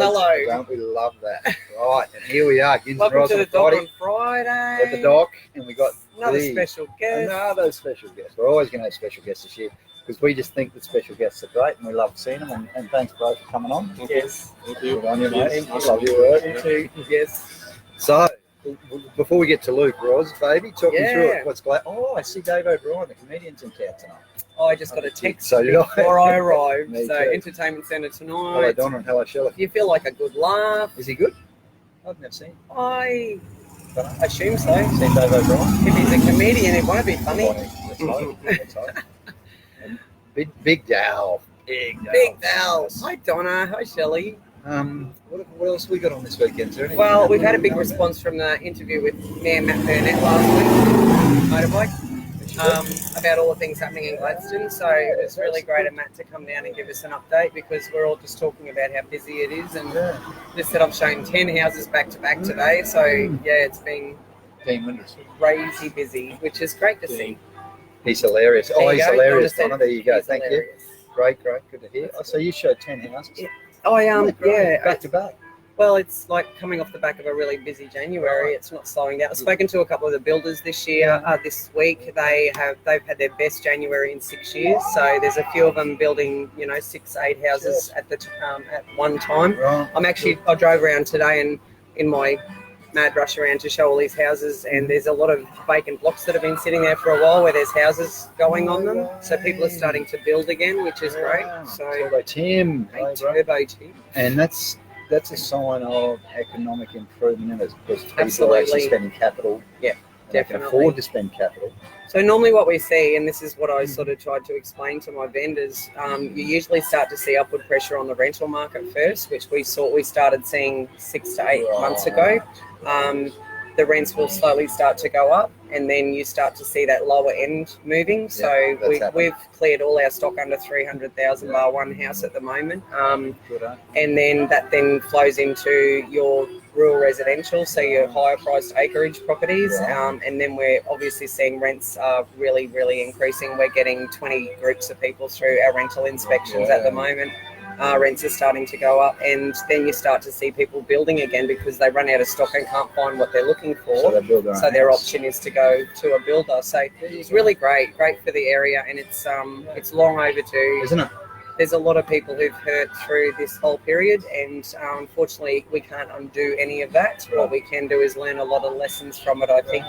hello. Don't we love that? Right, and here we are, Guins and Welcome Ros to on the dock on Friday. Friday. At the dock, and we got Another special guest. Another special guest. We're always going to have special guests this year because we just think that special guests are great, and we love seeing them. And thanks, bro, for coming on. Yes. Thank you. Good on you, mate. Yes. Love your work. You too. Yes. So, before we get to Luke, Ros, baby, talk me through it. What's glad? Oh, I see Dave O'Brien, the comedian's in town tonight. I just got a text So did I. before I arrived. Me So too. Entertainment Centre tonight. Hello, Donna, and hello, Shelley. If you feel like a good laugh, Is he good? I've never seen him. I Don't know. assume so. Seen Dave O'Brien? If he's a comedian, it won't be funny. That's right. That's right. And Big Dal. Big Dal. Hi Donna. Hi Shelley. What else we got on this weekend, sir? Well, we've had a big response from the interview with Mayor Matt Burnett last week, motorbike, about all the things happening in Gladstone. So it was really great of Matt to come down and give us an update because we're all just talking about how busy it is. And just said I've shown 10 houses back to back today. So yeah, it's been crazy busy, which is great to see. He's hilarious. There He's you go. hilarious, Donna Donna. There you go. he's Thank hilarious. you. Great. Good to hear. Oh, so you showed 10 houses? Yeah. Back to back. Well, it's like coming off the back of a really busy January. It's not slowing down. I've spoken to a couple of the builders this week. They've had their best January in 6 years. So there's a few of them building, 6-8 houses at one time. Right. I drove around today and in my mad rush around to show all these houses, and there's a lot of vacant blocks that have been sitting there for a while where there's houses going on them. So people are starting to build again, which is great. So Turbo Tim. Turbo Tim. And that's a sign of economic improvement because people Absolutely. are actually spending capital. Yeah, They can definitely. afford to spend capital. So normally what we see, and this is what I sort of tried to explain to my vendors, you usually start to see upward pressure on the rental market first, which we started seeing 6 to 8 months ago. The rents will slowly start to go up, and then you start to see that lower end moving. So we've cleared all our stock under 300,000 bar one house at the moment, and then that flows into your rural residential, so your higher priced acreage properties, and then we're obviously seeing rents are really, really increasing. We're getting 20 groups of people through our rental inspections at the moment. Rents are starting to go up, and then you start to see people building again because they run out of stock and can't find what they're looking for. So their option is to go to a builder. So it's really great for the area, and it's long overdue, Isn't it? There's a lot of people who've hurt through this whole period, and unfortunately we can't undo any of that. What we can do is learn a lot of lessons from it, I think.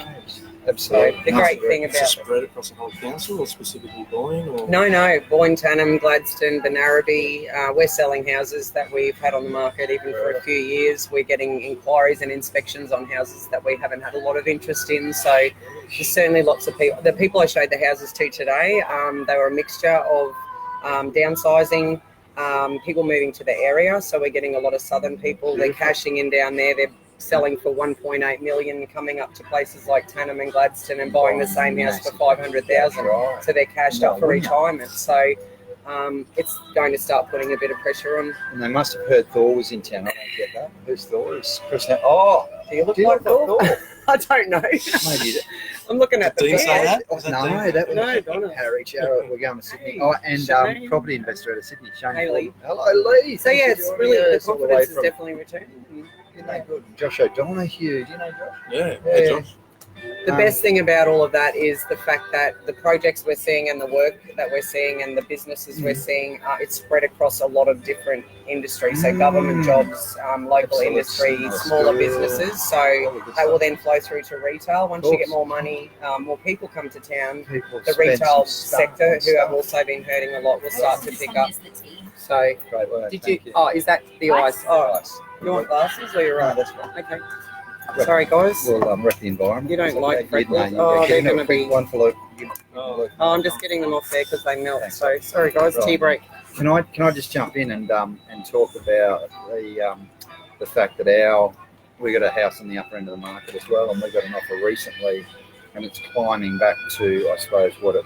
Absolutely. So the great thing about it spread across the whole council, or specifically Boyne? Or? No, Boyne, Tannum, Gladstone, Benarabi. We're selling houses that we've had on the market even for a few years. We're getting inquiries and inspections on houses that we haven't had a lot of interest in. So there's certainly lots of people. The people I showed the houses to today, they were a mixture of downsizing, people moving to the area. So we're getting a lot of southern people. They're cashing in down there. They're selling for 1.8 million, coming up to places like Tannum and Gladstone and buying the same house for 500,000. So they're cashed up for retirement. So it's going to start putting a bit of pressure on. And they must have heard Thor was in town. I don't get that. Who's Thor? Is Chris? Oh, Do you look like Thor? I don't know. Maybe. I'm looking at the Dean say that? That was No, Donna. Harry Jarrett. We're going to Sydney. Hey, Oh, and Shane. property investor out of Sydney, Shane. Hey, Lee. Hello, Lee. So yeah, it's really, the confidence is from. definitely returning. You know, good. Josh O'Donoghue. Do you know Josh? Yeah. Josh. The best thing about all of that is the fact that the projects we're seeing and the work that we're seeing and the businesses we're seeing, it's spread across a lot of different industries. So government jobs, local industry, smaller businesses. So that will then flow through to retail. Once you get more money, more people come to town. The retail sector, who have also been hurting a lot, will start to pick up. So Great work. did Thank you? Oh, is that the ice? Oh, you want glasses or you're No, right? that's fine. Okay. Sorry, guys. We'll wreck the environment. You don't like freckles? Oh, Oh, they're going to be... one for Luke. Oh, I'm just getting them off there because they melt. So sorry, guys. Right. Tea break. Can I just jump in and talk about the fact that we got a house on the upper end of the market as well, and we got an offer recently, and it's climbing back to, I suppose, what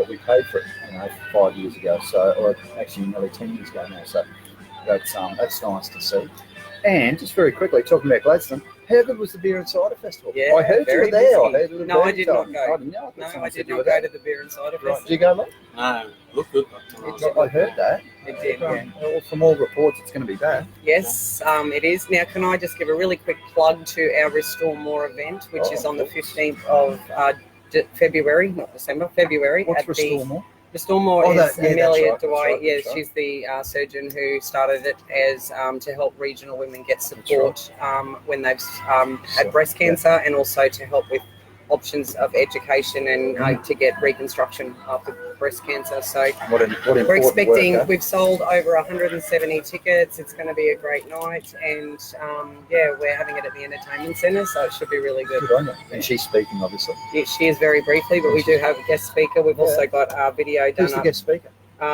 we paid for it, 5 years ago. So, or actually nearly 10 years ago now. So that's nice to see. And just very quickly, talking about Gladstone, how good was the Beer and Cider Festival? Yeah, I heard you were there. busy. No, I did not go. I did not go to the Beer and Cider Festival. Did you go, Luke? No, look good. I heard that. It did, yeah. Well, from all reports, it's going to be bad. Yes, it is. Now, can I just give a really quick plug to our Restore More event, which is on the 15th of February, not December, February. What's at Restore More? Restore More is that's Amelia right, Dwight. that's right. She's the surgeon who started it as to help regional women get support when they've had breast cancer, and also to help with options of education and to get reconstruction after breast cancer. So we're expecting, we've sold over 170 tickets. It's going to be a great night, and we're having it at the entertainment centre, so it should be really good. Good on you. And she's speaking, obviously. Yeah, she is very briefly, but we do have a guest speaker. We've also got our video done. Who's the guest speaker?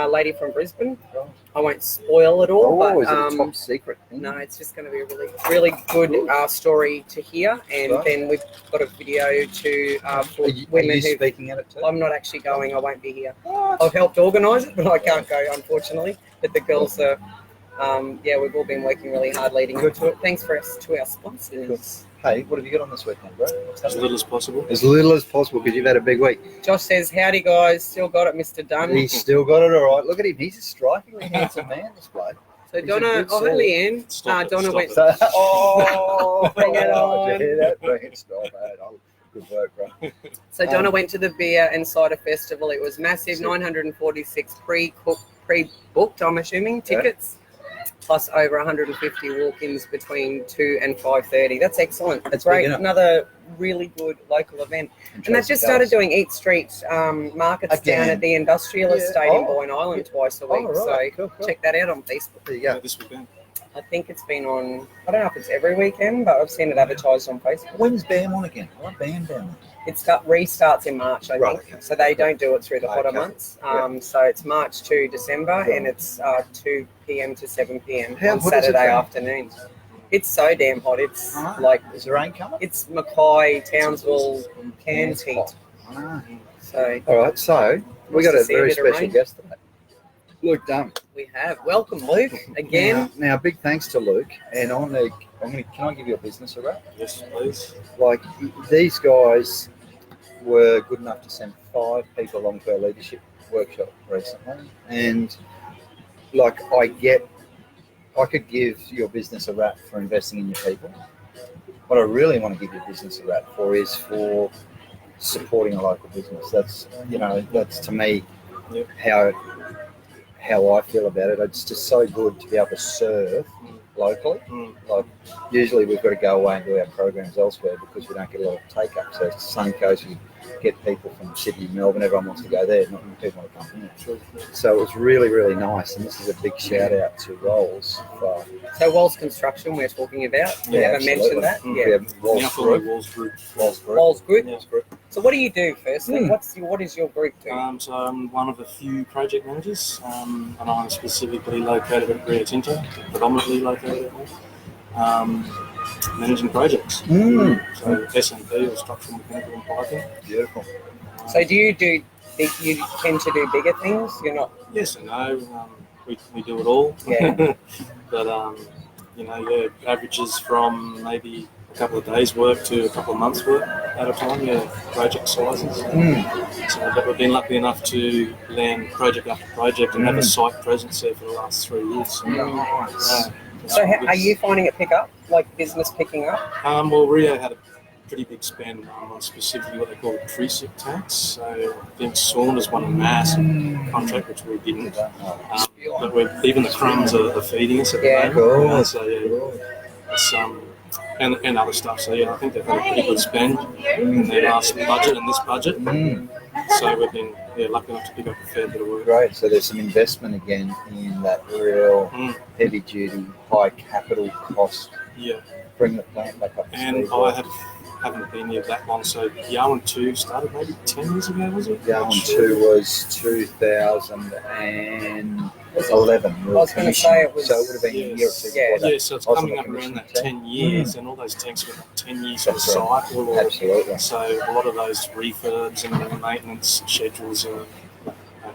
Lady from Brisbane. I won't spoil it all, but is it a top secret thing? no, it's just going to be a really, really good story to hear. And then we've got a video to for women who speaking at it too. I'm not actually going. I won't be here. I've helped organise it, but I can't go, unfortunately. But the girls are, we've all been working really hard leading up to it. Thanks to our sponsors. Hey, what have you got on this weekend, bro? As little as possible. As little as possible, because you've had a big week. Josh says, howdy guys, still got it, Mr. Dunn. He's still got it, all right. Look at him. He's a strikingly handsome man, this bloke. So Donna, Leanne, Donna went. Bring it on. Did you hear that? Bring it, stop it. Good work, bro. So Donna went to the Beer and Cider Festival. It was massive, 946 pre-booked, I'm assuming, tickets. Plus over 150 walk-ins between 2 and 5:30. That's excellent. That's great. Another really good local event. And they've just started doing Eat Street markets down at the industrial estate in Boyne Island twice a week. Right. So check that out on Facebook. There you go. This weekend. I think it's been on, I don't know if it's every weekend, but I've seen it advertised on Facebook. When's BAM on again? What BAM down It restarts in March, I think. Okay. So they don't do it through the hotter months. So it's March to December, and it's 2 p.m. to 7 p.m. on Saturday afternoons. It's so damn hot. It's like, is the rain coming? It's Mackay, Townsville, Cairns heat. So all right, so we got a very special guest today. Luke Dunn. We have. Welcome, Luke, again. Now, big thanks to Luke. And can I give you a business a wrap? Yes, please. Like, these guys were good enough to send 5 people along to our leadership workshop recently. And, like, I could give your business a wrap for investing in your people. What I really want to give your business a wrap for is for supporting a local business. That's to me how I feel about it. It's just so good to be able to serve locally. Like, usually we've got to go away and do our programs elsewhere because we don't get a lot of take up. So it's the same case, you get people from Sydney, Melbourne, everyone wants to go there, not many people want to come here. So it was really, really nice, and this is a big shout out to Rolls. So Walls Construction we're talking about. We haven't mentioned that. Walls Group. So what do you do firstly? What is your group do? So I'm one of a few project managers, and I'm specifically located at Rio Tinto, predominantly located at managing projects. So S&P or structural, mechanical and piping. Beautiful. So do you tend to do bigger things? You're not? Yes and no. We do it all. Yeah. But averages from maybe a couple of days' work to a couple of months' work at a time. Project sizes. So we've been lucky enough to land project after project and have a site presence there for the last 3 years. So are you finding it pick up, like business picking up? Well, Rio had a pretty big spend on specifically what they call pre-sip tanks. So I think Saunders won a massive contract, which we didn't. But even the crumbs are feeding us at the moment. So and other stuff. So I think they've had a pretty good spend in their last budget and this budget. So we've been lucky enough to pick up a fair bit of work. Great. So there's some investment again in that real heavy duty, high capital cost. Yeah. Bring the plant back up to and speed. I haven't been here that long. So Yarwun 2 started maybe 10 years ago, was it? Yarwun 2 was 2011. I was going to say it was. So it would have been a year or two. Yeah, so it's coming up around that 10 years, and all those tanks have got 10 years of cycle. Absolutely. So a lot of those refurbs and maintenance schedules are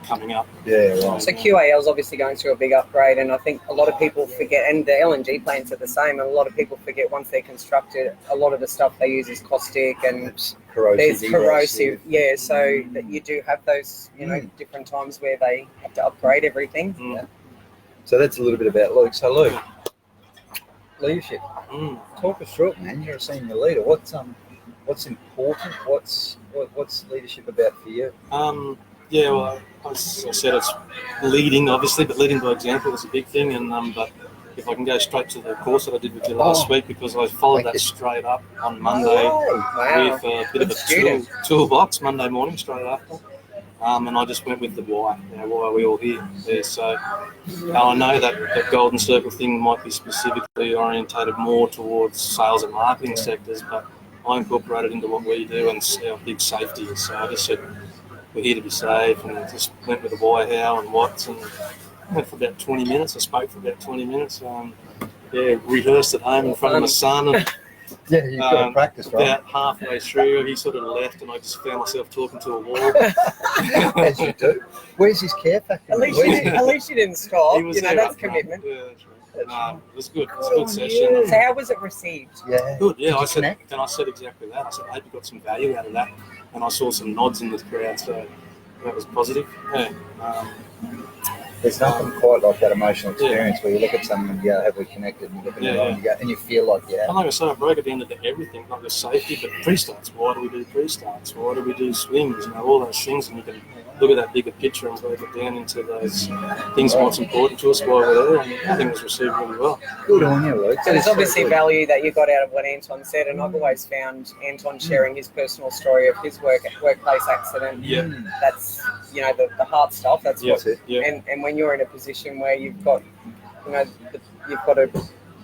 coming up. Yeah, right. So QAL is obviously going through a big upgrade, and I think a lot of people forget, and the LNG plants are the same, and a lot of people forget once they're constructed, a lot of the stuff they use is caustic and there's corrosive. Yeah, so that you do have those, different times where they have to upgrade everything. So that's a little bit about Luke. So Luke, leadership. Talk us through it, man. You're a senior leader. What's important? What's leadership about for you? Yeah, well, as I said, it's leading, obviously, but leading by example is a big thing. And but if I can go straight to the course that I did with you last week, because I followed that straight up on Monday with a bit of a toolbox Monday morning straight after. And I just went with the why. Why are we all here? So I know that Golden Circle thing might be specifically orientated more towards sales and marketing sectors, but I incorporated into what we do and our big safety. So I just said, we're here to be safe, and just went with the why, how, and what's, and went for about 20 minutes. I spoke for about 20 minutes. Rehearsed at home in front of my son. And, yeah, you've got to practice, right? About halfway through, he sort of left, and I just found myself talking to a wall. As you do. Where's his care factor? At least you didn't stop. That's commitment. Yeah, that's right. It was good. It was a good session. So how was it received? Yeah. Good. Yeah, I said exactly that. I said, I hope you got some value out of that. And I saw some nods in the crowd, so that was positive. Yeah. There's nothing quite like that emotional experience where you look at someone and you go, have we connected? And you look at them and you feel like, And like I said, I broke it down into everything, not just safety, but pre-starts. Why do we do pre-starts? Why do we do swings? All those things, and you can look at that bigger picture and break it down into those things what's important to us while we're there, and I think it was received really well. Good on you, Luke. So there's obviously value that you got out of what Anton said, and I've always found Anton sharing his personal story of his workplace accident. Yeah. That's, the hard stuff. That's what's it. Yeah. And when you're in a position where you've got, you've got to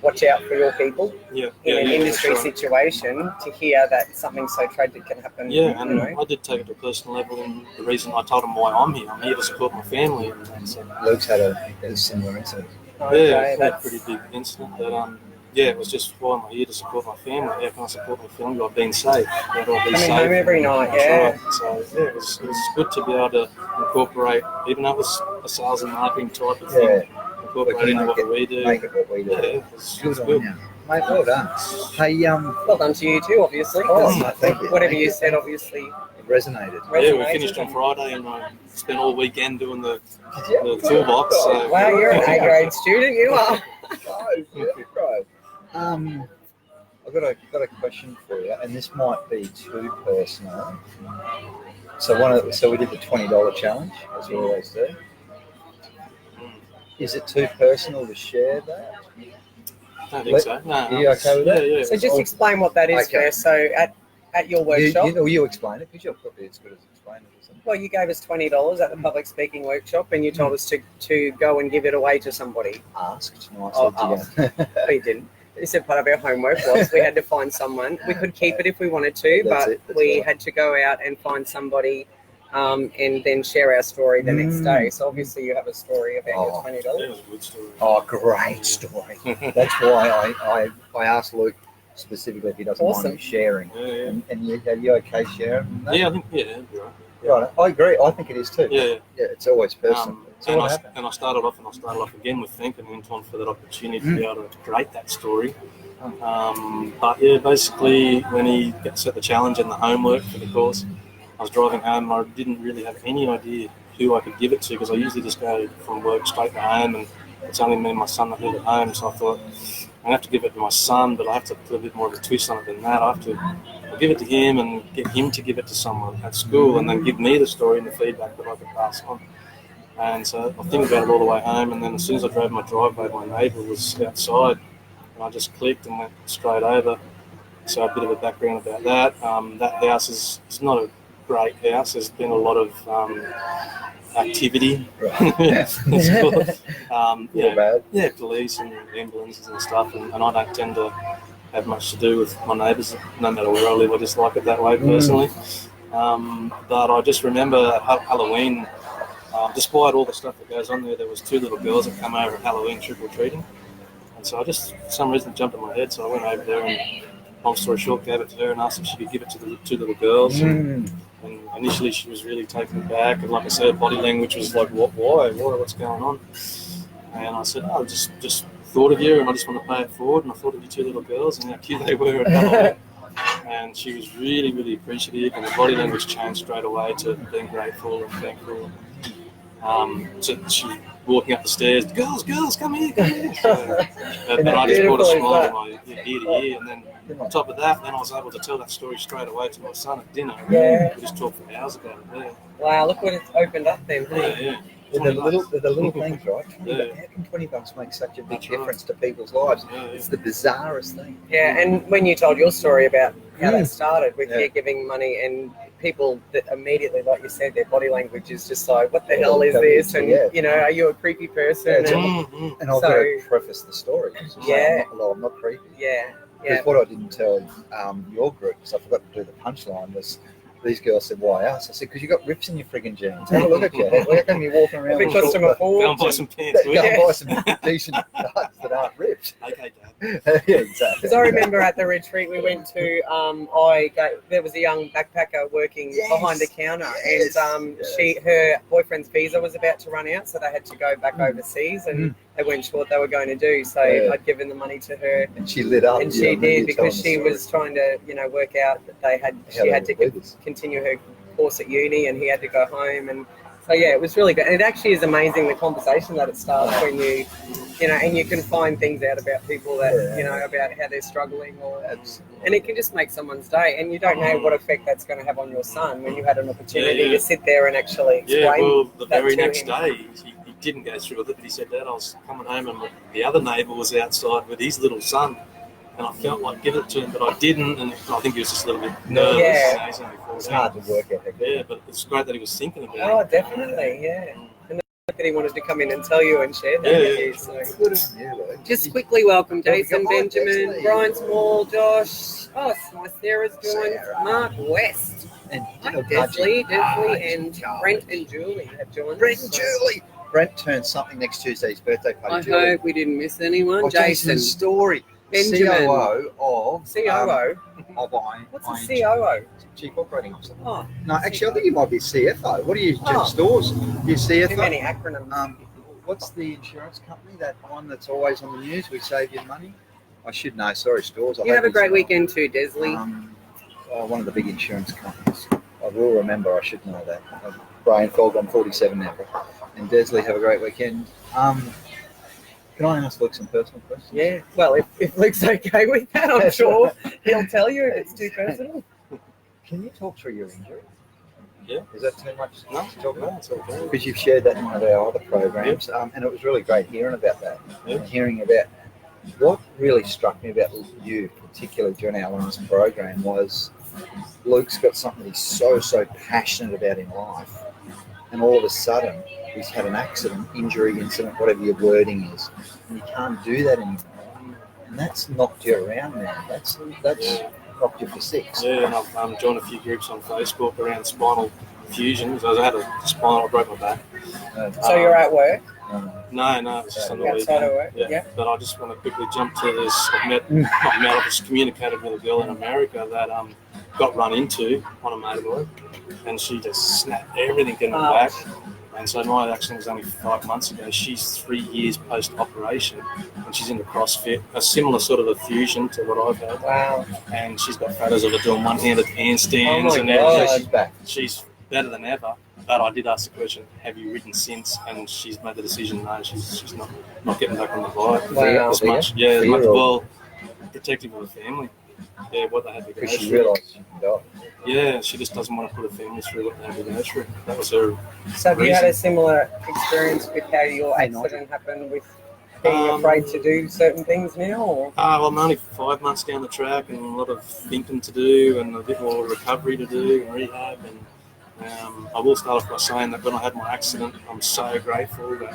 watch out for your people in an industry situation, to hear that something so tragic can happen. Yeah, and I did take it to a personal level, and the reason I told him why I'm here to support my family. And so, Luke's had a similar incident. That's a pretty big incident, but it was just why I'm here to support my family. How can I support my family by being safe? How do I be Coming safe? home every night, Right. So it was good to be able to incorporate, even though it was a sales and marketing type of thing, incorporate into what we do. Make it what we do. It was Good on good. you. Mate, well done. Hey, well done to you too, obviously. Thank you. Whatever you said, obviously. It resonated. Yeah, we finished on Friday, and I spent all weekend doing the toolbox. So. Wow, you're an A-grade student, you are. Right. I've got a question for you, and this might be too personal. So we did the $20 challenge, as we always do. Is it too personal to share that? I don't think so. No, are you okay with that? Yeah. So just explain what that is first. So at your workshop, you explain it, because you're probably as good as explaining it. Well, you gave us $20 at the public speaking workshop, and you told us to go and give it away to somebody. Asked. No, We didn't. You said part of our homework was we had to find someone. We could keep it if we wanted to, but we had to go out and find somebody and then share our story the next day. So obviously you have a story about your $20. That was a good story. Oh, great story. That's why I asked Luke specifically if he doesn't mind me sharing. Yeah. And are you okay sharing that? Yeah, I think, it'd be right. Right, I agree. I think it is too. Yeah. It's always personal. And I started off again with thanking Anton for that opportunity to be able to create that story. Basically when he set the challenge and the homework for the course, I was driving home and I didn't really have any idea who I could give it to, because I usually just go from work straight to home, and it's only me and my son that live at home. So I thought, I have to give it to my son, but I have to put a bit more of a twist on it than that. I'll give it to him and get him to give it to someone at school, and then give me the story and the feedback that I could pass on. And so I think about it all the way home, and then as soon as I drove my driveway, my neighbour was outside, and I just clicked and went straight over. So a bit of a background about that. That house is not a great house. There's been a lot of activity. Police and ambulances and stuff, and I don't tend to have much to do with my neighbours. No matter where I live, I just like it that way personally. But I just remember at Halloween, despite all the stuff that goes on there was 2 little girls that come over at Halloween trick-or-treating, and so I just, for some reason, jumped in my head, so I went over there and, long story short, gave it to her and asked if she could give it to the 2 little girls. And initially she was really taken aback, and like I said, body language was like, why, what's going on? And I said, I just thought of you, and I just want to pay it forward, and I thought of you 2 little girls, and how cute they were at Halloween. And she was really, really appreciative, and the body language changed straight away to being grateful and thankful. So she walking up the stairs, girls, come here. So, and I just brought a smile from my ear to ear, and then on top of that, then I was able to tell that story straight away to my son at dinner. Yeah. We just talked for hours about it. Yeah. Wow, look what it's opened up then. Yeah. The little things, right? Yeah. How can $20 make such a big That's right. difference to people's lives? Yeah. It's the bizarrest thing. Yeah, and when you told your story about how that started with you giving money, and people that immediately, like you said, their body language is just like, what the hell is this? And, you know, are you a creepy person? And I've got to preface the story. I'm not creepy. Yeah. Because what I didn't tell your group, because I forgot to do the punchline, was these girls said, why us? I said, because you got rips in your friggin' jeans. Have a look at you. How come you're walking around? It cost them a fortune. Go and buy some pants. Go and buy some decent studs that aren't ripped. Okay, Dad. Yeah, exactly. Because I remember at the retreat we went to, there was a young backpacker working behind the counter, and her boyfriend's visa was about to run out, so they had to go back overseas, and they weren't sure what they were going to do. So I'd given the money to her, and she lit up, and she did, because she was trying to, work out that she had to continue her course at uni, and he had to go home, and so it was really good. And it actually is amazing the conversation that it starts when you and you can find things out about people that about how they're struggling, and it can just make someone's day. And you don't know what effect that's going to have on your son when you had an opportunity to sit there and actually explain. Yeah, well, the very that next day he didn't go through with it, but he said, Dad, I was coming home and the other neighbour was outside with his little son, and I felt like giving it to him, but I didn't, and I think he was just a little bit nervous. Yeah. He's only 14. It's hard to work out. Yeah, but it's great that he was thinking about it. Oh, definitely, yeah. And that he wanted to come in and tell you and share that with you. So. Good on you, Luke. Just quickly welcome Jason, Hi, Benjamin, Jason. Brian Small, Josh. Oh, my Sarah's joined. Mark West. And Desley, and Brent and Julie have joined. Brent and Julie. Brent turns something next Tuesday, his birthday party. I Julie. hope we didn't miss anyone. Jason's story. Benjamin. COO of What's a COO? Chief Operating Officer. Oh, No, actually, I think you might be CFO. What do you do? Stores? You CFO? too many acronyms. What's the insurance company? That one that's always on the news? We save you money. I should know. Sorry, Stores. You have a great weekend too, Desley. One of the big insurance companies. I will remember. I should know that. Brain fog. I'm 47 now. And Desley, have a great weekend. Can I ask Luke some personal questions? Yeah. Well, if Luke's okay with that, I'm sure he'll tell you if it's too personal. Can you talk through your injury? Yeah. Is that too much No, to talk about? it's okay. Because you've shared that in one of our other programs, and it was really great hearing about that. And hearing about what really struck me about you, particularly during our last program, was Luke's got something he's so passionate about in life, and all of a sudden he's had an accident, injury, incident, whatever your wording is, and you can't do that anymore. And that's knocked you around, man. That's knocked you for six. Yeah, and I've joined a few groups on Facebook around spinal fusion. So I had I broke my back. So you're at work? No, it's just on the Outside of weekend. work? Yeah. But I just want to quickly jump to this. I've just communicated with a girl in America that got run into on a motorbike, and she just snapped everything in her back. And so my accident was only 5 months ago. She's 3 years post-operation, and she's into CrossFit, a similar sort of a fusion to what I've had. Wow. And she's got photos of her doing one-handed handstands. Oh my and God. everything. She's back. She's better than ever. But I did ask the question, have you ridden since? And she's made the decision, no, she's not getting back on the bike. Wow. As much, as much, well, protective of the family. Yeah, what they had to go Because she through. realised she can die. Yeah, she just doesn't want to put her family through what they had to go through. That was her So have you had reason. a similar experience with how your accident happened with being afraid to do certain things now? Or? Well, I'm only 5 months down the track and a lot of thinking to do and a bit more recovery to do and rehab. And I will start off by saying that when I had my accident, I'm so grateful that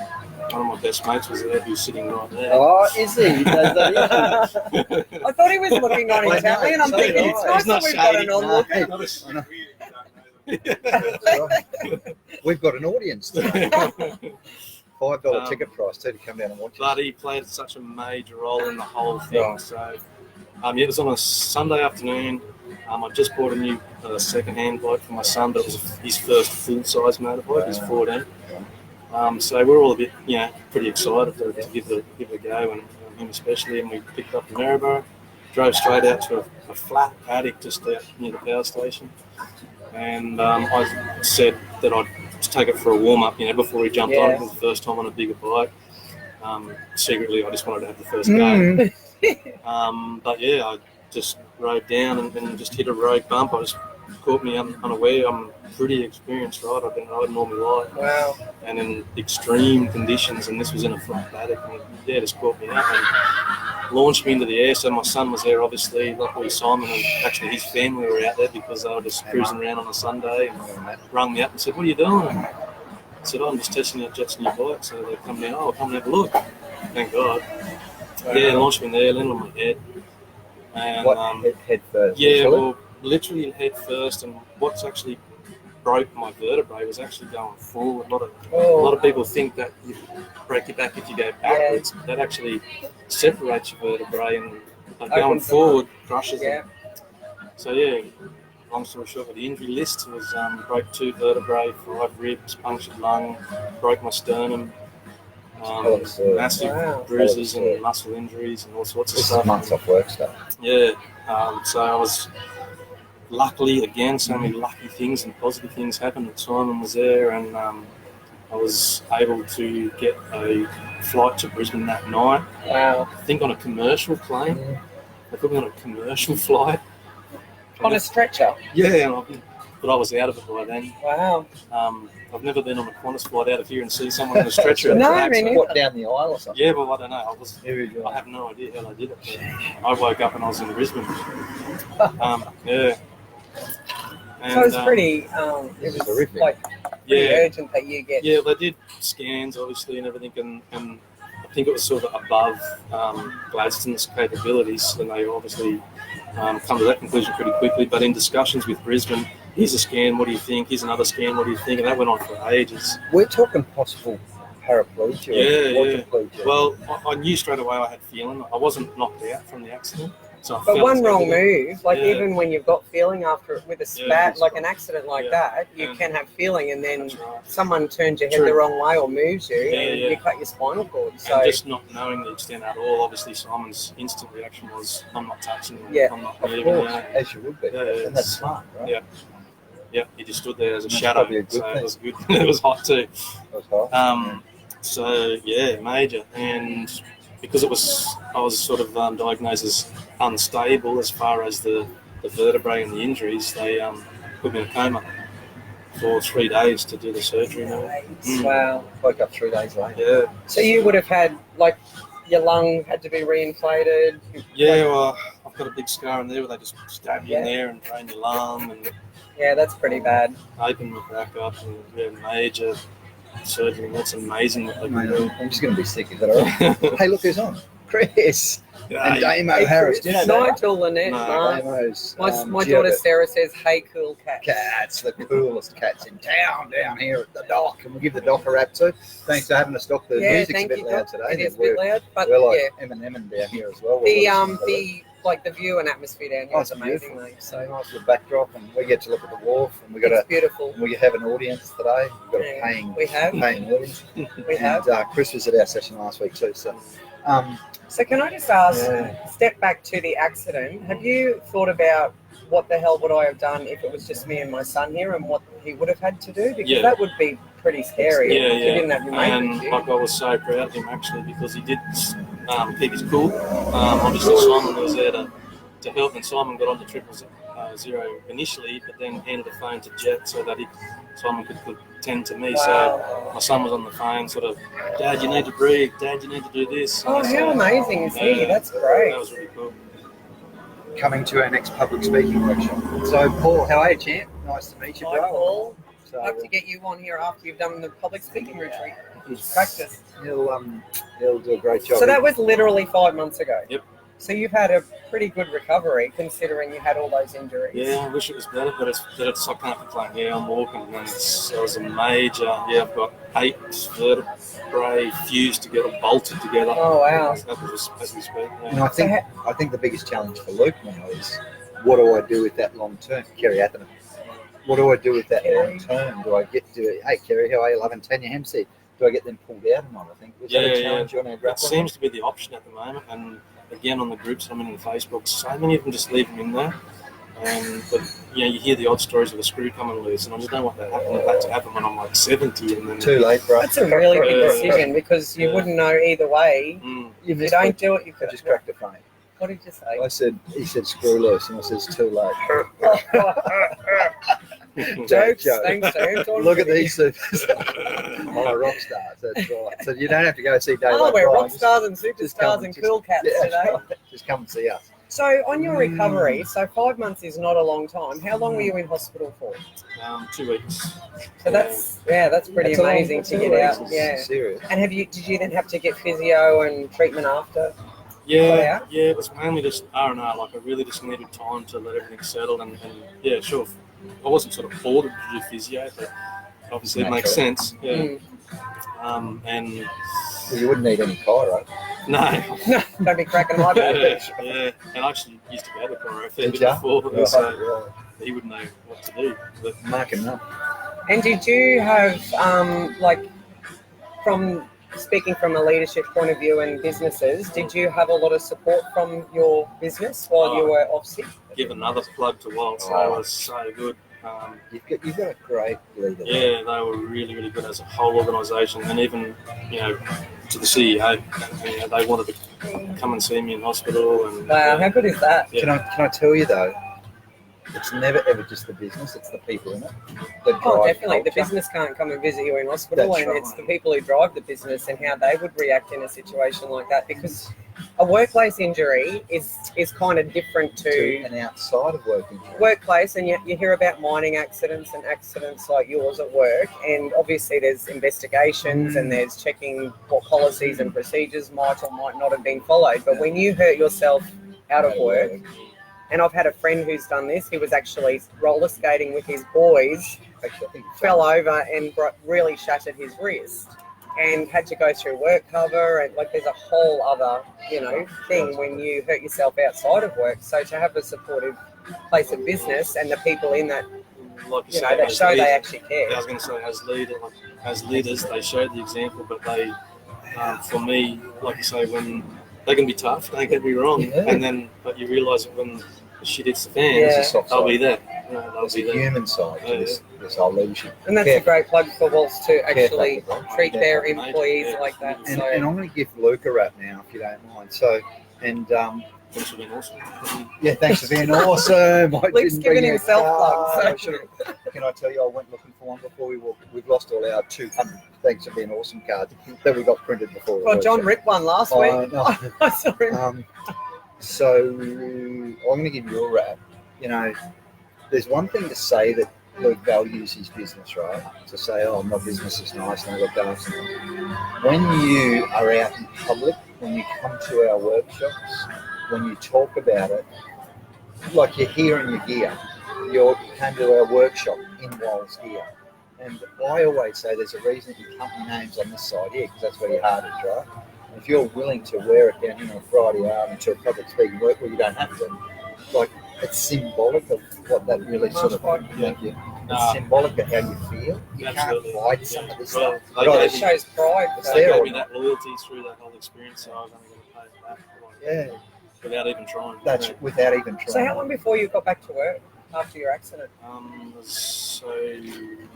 one of my best mates was there, who's sitting right there. Oh, is he? Does that? I thought he was looking on intently, and I'm so thinking did it's I. nice He's not that we've got shady. an onlooker. We've got an audience today. $5 ticket price too to come down and watch But he played such a major role in the whole thing. So, it was on a Sunday afternoon. I just bought a new second-hand bike for my son, but it was his first full-size motorbike. He's 14. So we're all a bit, pretty excited to give it a go, and him especially. And we picked up in Maryborough, drove straight out to a flat paddock just out near the power station. And I said that I'd to take it for a warm up, before we jumped on. Yeah. It was the first time on a bigger bike. Secretly, I just wanted to have the first go. But yeah, I just rode down and just hit a road bump. I just caught me unaware. I'm pretty experienced rider. I've been riding all my life. Wow. And in extreme conditions, and this was in a flat paddock, and yeah, just caught me up and launched me into the air. So my son was there, obviously. Luckily, Simon and actually his family were out there because they were just cruising around on a Sunday and rung me up and said, "What are you doing?" And I said, "I'm just testing out Jet's new bike." So they come down, come and have a look. Thank God. Yeah, launched me in there, landed on my head. And, head first? Yeah, well, literally head first. And what's actually broke my vertebrae was actually going forward. A lot of people think that you break your back if you go backwards. Yeah. That actually separates your vertebrae, and going forward crushes them. So yeah, long story short, the injury list was broke 2 vertebrae, 5 ribs, punctured lung, broke my sternum. Massive bruises and muscle injuries and all sorts of stuff. Months off work stuff. Yeah, so I was luckily, again, so many lucky things and positive things happened that Simon was there, and I was able to get a flight to Brisbane that night. Wow. I think on a commercial plane. Yeah. They put me on a commercial flight. On a stretcher? Yeah, but I was out of it by then. Wow. I've never been on a Qantas flight out of here and see someone on a stretcher. No, I mean, what, down the aisle or something? Yeah, well, I don't know. I have no idea how they did it. But I woke up and I was in Brisbane. Yeah. And, so it was pretty, it was horrific. Like pretty urgent that you get. Yeah, they did scans, obviously, and everything, and I think it was sort of above Gladstone's capabilities, and they obviously come to that conclusion pretty quickly. But in discussions with Brisbane, here's a scan, what do you think? Here's another scan, what do you think? And that went on for ages. We're talking possible paraplegia. Yeah. Well, I knew straight away I had feeling. I wasn't knocked out from the accident. So but one wrong move, like even when you've got feeling after with a spat, like an accident like that, you can have feeling, and then someone turns your head the wrong way or moves you, and you cut your spinal cord. So and just not knowing the extent at all, obviously Simon's instant reaction was, "I'm not touching him. I'm not moving." As you would be. And that's smart, right? Yeah. He just stood there as a shadow. So it was good. It was hot too. It was hot. So yeah, major, and because I was sort of diagnosed as unstable as far as the vertebrae and the injuries, they put me in a coma for 3 days to do the surgery. Wow. Woke up 3 days later. Yeah. So you would have had, like, your lung had to be reinflated? Yeah, well, I've got a big scar in there where they just stab you in there and drain your lung. And yeah, that's pretty bad. Open my back up and major surgery. That's amazing what they can do. I'm just going to be sick. Is that all right? Hey, look who's on. Chris. And Damo Harris. Do you know Nigel, Lynette, Mark. My daughter Sarah says, "Hey, cool cats." Cats, the coolest cats in town down here at the dock. And we'll give the dock a rap too. Thanks for having us, Doc. The music's a bit loud today. It is a bit loud, but we're like Eminem down here as well. The view and atmosphere down here is amazing, mate. So nice little backdrop, and we get to look at the wharf, and it's beautiful. We have an audience today. We've got a paying audience. We have. Chris was at our session last week too. So can I just ask, step back to the accident, have you thought about what the hell would I have done if it was just me and my son here, and what he would have had to do? Because that would be pretty scary. Yeah, if you didn't have your mate and with you. I was so proud of him actually, because he did keep his cool. Obviously Simon was there to help, and Simon got on to 000 initially, but then handed the phone to Jet so that Simon could tend to me. Wow. So my son was on the phone, sort of, "Dad, you need to breathe. Dad, you need to do this." Oh, how amazing is he? That's great. That was really cool. Coming to our next public speaking workshop. So, Paul, how are you, champ? Nice to meet you, bro. Hi, Paul. I'd love to get you on here after you've done the public speaking retreat. Practice. He'll do a great job. So that was literally 5 months ago. Yep. So you've had a pretty good recovery considering you had all those injuries. Yeah, I wish it was better, but I can't complain. Yeah, I'm walking, and it was a major. Yeah, I've got 8 vertebrae fused together, bolted together. Oh wow! As we speak. Yeah. And I think the biggest challenge for Luke now is, what do I do with that long term? Kerry Atherton. What do I do with that long term? Do I get to? Hey, Kerry, how are you? Loving Tanya Hempstead. Do I get them pulled out or not? I think was that a challenge on our grappling? It seems to be the option at the moment, and again on the groups I'm in Facebook, so many of them just leave them in there. But you hear the odd stories of a screw coming loose, and I just don't want that to happen when I'm like 70, and then Too late, bro. That's a really good decision because you wouldn't know either way. If you don't do it, you could just cracked a funny. What did you say? He said screw loose, and I said it's too late. Jokes. Thanks, James. Look at these supers. Rock stars. That's right. So you don't have to go see Dave. We're rock stars and superstars and cool cats today. Just come and see us. So on your recovery, so 5 months is not a long time. How long were you in hospital for? 2 weeks. So that's pretty amazing to get out. Yeah. Serious. And did you then have to get physio and treatment after? Yeah, it was mainly just R&R. Like I really just needed time to let everything settle, and yeah, sure. I wasn't sort of ordered to do physio, but obviously it makes sense. Yeah. And you wouldn't need any chiro. No. Don't be cracking my back. Yeah. And I actually used to go to chiro a fair bit before, so he wouldn't know what to do. But marking up. And did you have from speaking from a leadership point of view and businesses, did you have a lot of support from your business while you were off sick? Give another plug to Waltz. They were so good. You've got a great leader. Yeah, they were really, really good as a whole organisation, and even to the CEO, they wanted to come and see me in hospital. And wow, how good is that? Yeah. Can I tell you though? It's never ever just the business; it's the people in it. Definitely. The business can't come and visit you in hospital, it's the people who drive the business and how they would react in a situation like that. Because a workplace injury is kind of different to an outside of work injury. Workplace, and you hear about mining accidents and accidents like yours at work, and obviously there's investigations and there's checking what policies and procedures might or might not have been followed. But when you hurt yourself out of work, and I've had a friend who's done this. He was actually roller skating with his boys, fell over and really shattered his wrist and had to go through work cover. And there's a whole other, thing when you hurt yourself outside of work. So to have a supportive place of business and the people in that, that show they actually care. I was going to say, as leaders, they showed the example, but they, for me, like you say, when they can be tough, don't get me wrong, but you realise that when the shit hits the fans, they'll be there. There's a human side to this whole leadership. And that's a great plug for Waltz to actually treat their employees like that. And I'm going to give Luke a rap now, if you don't mind. Thanks for being awesome. Yeah, thanks for being awesome. Luke's giving himself plugs. Can I tell you, I went looking for one before we walked. We've lost all our 200 thanks for being awesome cards that we got printed before. Well, John ripped one last week. No. I saw him. So I'm going to give you a rap. There's one thing to say that Luke values his business, right? To say, my business is nice and I've got dance. When you are out in public, when you come to our workshops, when you talk about it, like you're here in your gear, you came to our workshop in Waltz gear. And I always say there's a reason that your company name's on this side here, because that's where your heart is, right? And if you're willing to wear it down on a Friday afternoon to a public speaking work where you don't have to, it's symbolic of what that really sort of thank you. It's symbolic of how you feel. You can't hide some of this stuff. It shows pride. They gave me that loyalty through that whole experience, so I was only going to pay for that. Without even trying. Without even trying. So how long before you got back to work after your accident? So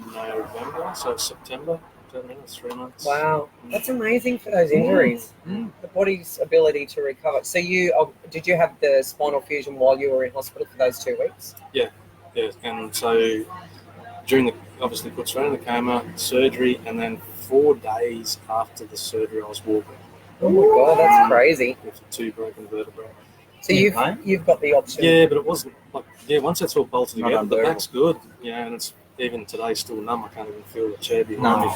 November, so September. 3 months. Wow, that's amazing for those injuries. The body's ability to recover. So did you have the spinal fusion while you were in hospital for those 2 weeks? Yeah, and so during obviously put straight in the coma, surgery, and then 4 days after the surgery, I was walking. Oh my God, that's crazy. With 2 broken vertebrae. So you've got the option. Yeah, but it wasn't once that's all bolted together, the back's good. Yeah, and it's even today still numb. I can't even feel the chair behind me.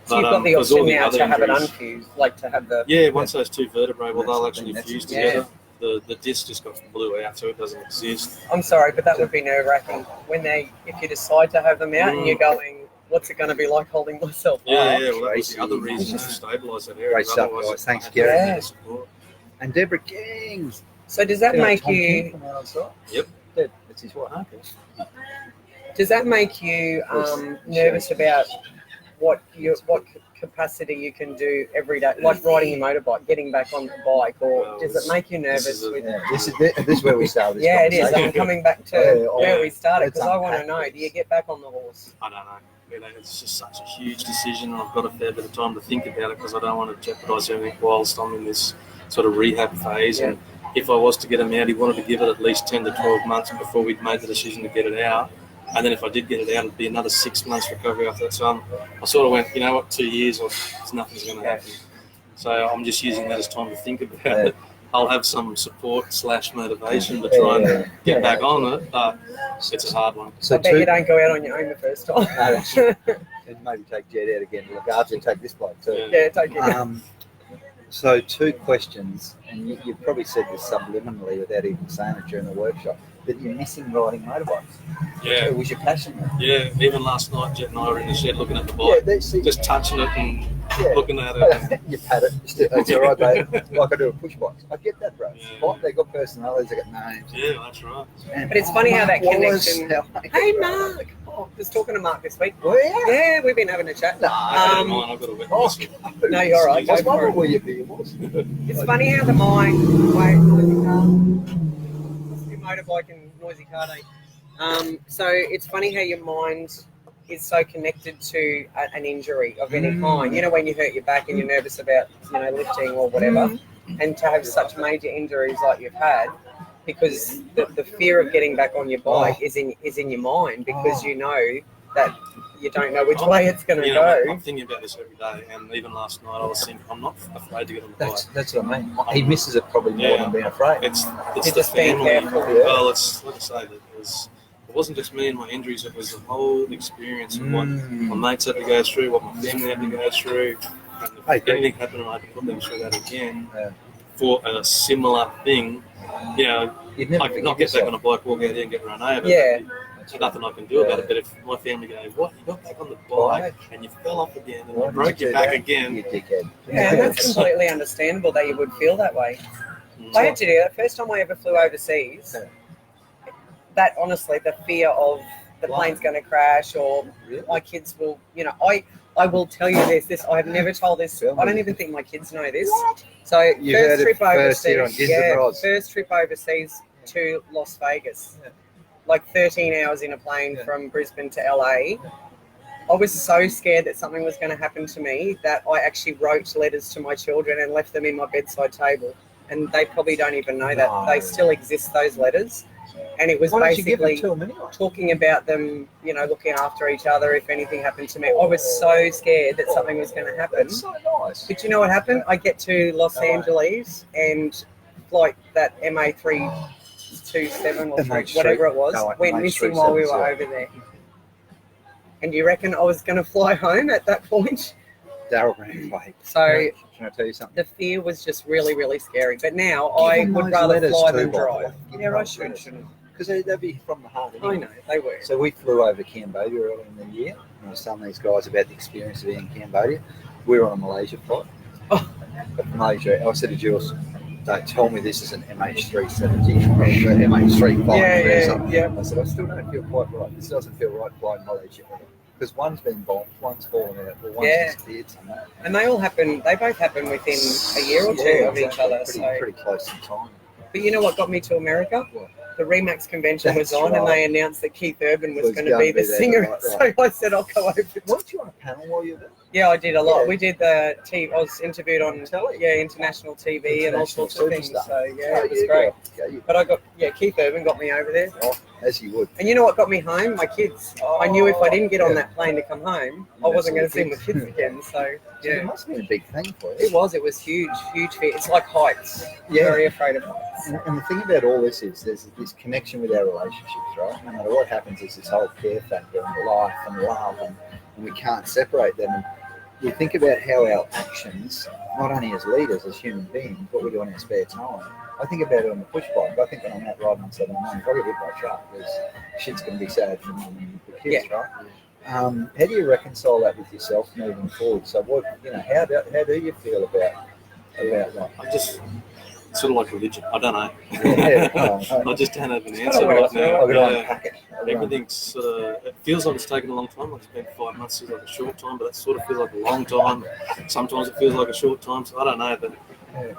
So you've got the option now to have it unfused, to have the... Yeah, once those 2 vertebrae, they'll actually fuse together. The disc just got blew out, so it doesn't exist. I'm sorry, but that would be nerve-wracking if you decide to have them out and you're going, what's it going to be like holding myself up? Well, that was the other reason to stabilise that area. Great stuff, guys. Thanks, Gary. And Deborah Kings. So does that make you... Yep. That's his wife. Okay. Does that make you nervous about what capacity you can do every day, like riding your motorbike, getting back on the bike, or does it make you nervous? This is where we started. This it is. I'm coming back to where we started because I want to know: do you get back on the horse? I don't know. It's just such a huge decision, and I've got a fair bit of time to think about it because I don't want to jeopardise everything whilst I'm in this sort of rehab phase. And if I was to get him out, he wanted to give it at least 10 to 12 months before we'd made the decision to get it out. And then if I did get it out, it'd be another 6 months recovery after that. So I sort of went, you know what, 2 years, or nothing's going to happen. So I'm just using that as time to think about it. I'll have some support / motivation to try and get back on it, but it's a hard one. So I bet you don't go out on your own the first time. And maybe take Jed out again to look after and take this bloke too. Yeah, take it. So 2 questions, and you've probably said this subliminally without even saying it during the workshop, that you're missing riding motorbikes. Yeah. It was your passion. Yeah, even last night, Jet and I were in the shed looking at the bike, just touching it and looking at it. You pat it. It's all right, mate. Like I do a push bikes. I get that, bro. Yeah. They got personalities, they got names. Yeah, that's right. But it's funny how that connection... Hey, Mark! I was talking to Mark this week. Oh, yeah? Yeah, we've been having a chat. No, I've got a wet whistle. No, you're all right. I was wondering where your beer was. It's funny how the mind... Wait, noisy car. Motorbike and noisy car day. So it's funny how your mind is so connected to an injury of any kind. You know, when you hurt your back and you're nervous about, lifting or whatever, and to have such major injuries like you've had, because the fear of getting back on your bike is in your mind, because you know that you don't know which way it's going to go. I'm thinking about this every day, and even last night I was thinking, I'm not afraid to get on the bike. That's what I mean. He misses it probably more than being afraid. It's You're the just being family. careful. Well, it's like I say, it wasn't just me and my injuries, it was the whole experience of what my mates had to go through, what my family had to go through. And if anything happened and I could put them through that again for a similar thing, I could not get back on a bike, walk out here and get run over. There's nothing I can do about it. But if my family go, what, you got back on the bike and you fell off again and you broke your back again. You dickhead. Yeah, that's completely understandable that you would feel that way. I had to do that. First time I ever flew overseas, that honestly, the fear of the plane's going to crash or my kids will, I will tell you this, I have never told this, I don't even think my kids know this. So first trip overseas, first trip overseas to Las Vegas. Like 13 hours in a plane from Brisbane to LA. I was so scared that something was going to happen to me that I actually wrote letters to my children and left them in my bedside table. And they probably don't even know that. They still exist, those letters. And it was basically talking about them, looking after each other if anything happened to me. I was so scared that something was going to happen. That's so nice. But you know what happened? I get to Los Angeles and flight that MA327 or whatever it was, went missing while we were over there. And you reckon I was going to fly home at that point? Daryl ran away. So can I tell you something? the fear was just really, really scary. But now I would rather fly than drive. Yeah, I shouldn't. Because they'd be from the heart anyway. I know, they were. So we flew over to Cambodia early in the year. And I was telling these guys about the experience of being in Cambodia. We were on a Malaysia flight. Malaysia, I said to Jules, don't tell me this is an MH370 or MH3 flying. Yeah. I said, I still don't feel quite right. This doesn't feel right flying Malaysia. Because one's been bombed, one's fallen out, or one's disappeared somewhere. And they both happen within a year or two of each other. Pretty close in time. But you know what got me to America? What? The Remax convention was on, and they announced that Keith Urban was going to be the singer. Right. So I said, I'll go over. Weren't you on a panel while you were there? Yeah, I did a lot. We did the TV. I was interviewed on international TV and all sorts of things. So it was great. But Keith Urban got me over there. Oh, as you would. And you know what got me home? My kids. I knew if I didn't get on that plane to come home, I wasn't going to see my kids again. So it must have been a big thing for you. It was huge fear. It's like heights. Yeah. Very afraid of heights. And the thing about all this is there's this connection with our relationships, right? No matter what happens, there's this whole care factor and life and love, and we can't separate them. And we think about how our actions, not only as leaders, as human beings, what we do in our spare time. I think about it on the push bike. I think when I'm out riding on Saturday morning, if I get hit by a truck, because shit's going to be sad for mum and the kids, right? How do you reconcile that with yourself moving forward? So how do you feel about that? sort of like religion. I don't know. I just don't have an answer gotta right now. I've got to Yeah. unpack it. Everything's sort of, it feels like it's taken a long time. Like it's been 5 months, feels like a short time, but that sort of feels like a long time. Sometimes it feels like a short time, so I don't know. But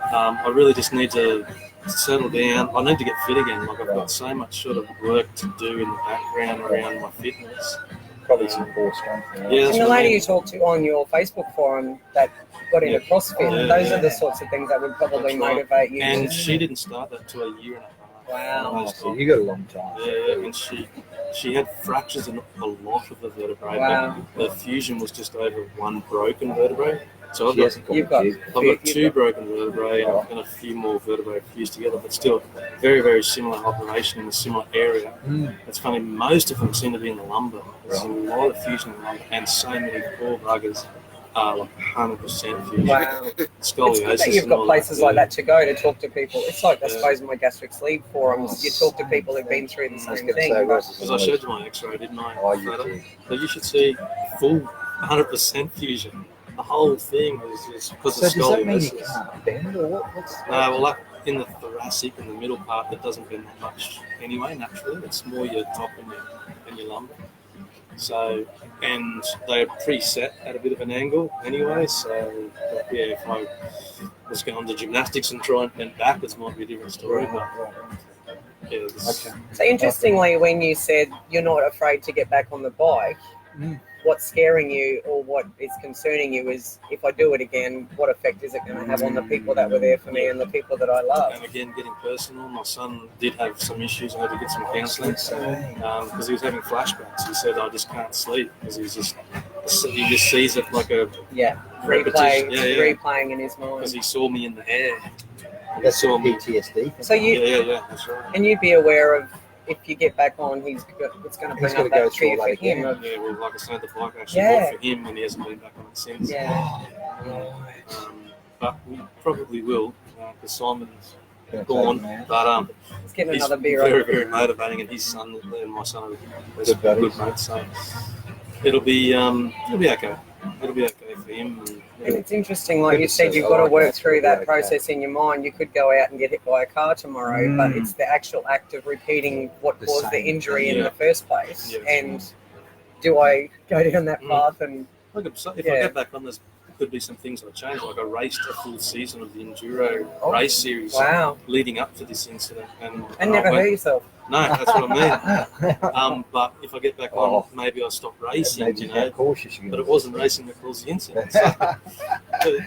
I really just need to settle down. I need to get fit again. Like I've got so much sort of work to do in the background around my fitness. Probably some core strength. Yeah, And that's the what I lady mean. you talked to on your Facebook forum that got into CrossFit, Yeah. those are the sorts of things that would probably That's right. motivate you. And she didn't start that till a year and a half. Wow. Oh, so you got a long time. Yeah, and she had fractures in a lot of the vertebrae. Wow. But the fusion was just over one broken vertebrae. So I've She got, hasn't got You've got- you. I've got two broken vertebrae and a few more vertebrae fused together, but still very, very similar operation in a similar area. It's funny, most of them seem to be in the lumbar. There's a lot of fusion in the lumbar, and so many poor buggers are like 100% fusion. Wow. It's good Scoliosis. that you've and got all places that. like that to go to talk to people. It's like, I Yeah. suppose, my gastric sleeve forums. You talk to people who've been through the same thing. Because I showed you my X-ray, didn't I? Oh, you did. But you should see full 100% fusion. The whole thing is because So of does that mean you scoliosis. can't bend, or what? What's Well, up in the thoracic and the middle part, it doesn't bend that much anyway. Naturally, it's more your top and your lumbar. So, and they're preset at a bit of an angle anyway. So, but yeah, if I was going to gymnastics and try and bend backwards, might be a different story. But yeah, this, Okay. So interestingly, when you said you're not afraid to get back on the bike, what's scaring you or what is concerning you is if I do it again, what effect is it going to have on the people that were there for me and the people that I love? and again, getting personal, my son did have some issues. I had to get some counselling because he was having flashbacks. He said, "I just can't sleep," because he just sees it like a Yeah, repetition. replaying in his mind. Because he saw me in the air. That's saw me. PTSD. So you Yeah, that's right. and you'd be aware of if you get back on, it's going to bring gotta up go that through fear all for that him. again. Of, Yeah, well, like I said, the bike actually Yeah. bought for him, and he hasn't been back on it since. yeah, But we probably will, because Simon's Gonna gone. take him out. But let's get he's another beer. very, over. very motivating, and his son and my son are Good buddies. good mates. So it'll be okay. It'll be okay for him. And it's interesting, like Good you to said, see. you've I got to like work that. through Yeah, that okay. process in your mind. You could go out and get hit by a car tomorrow, but it's the actual act of repeating what The caused the same. injury in Yeah. the first place. Yeah. And do I go down that path and Look, if I Yeah. get back on, there could be some things I change. Like I raced a full season of the enduro Oh. race series wow, leading up to this incident, and never I went- hurt yourself? No, that's what I mean. But if I get back on, Oh. maybe I'll stop racing. Maybe You know, how cautious you but it wasn't racing that caused the incident. So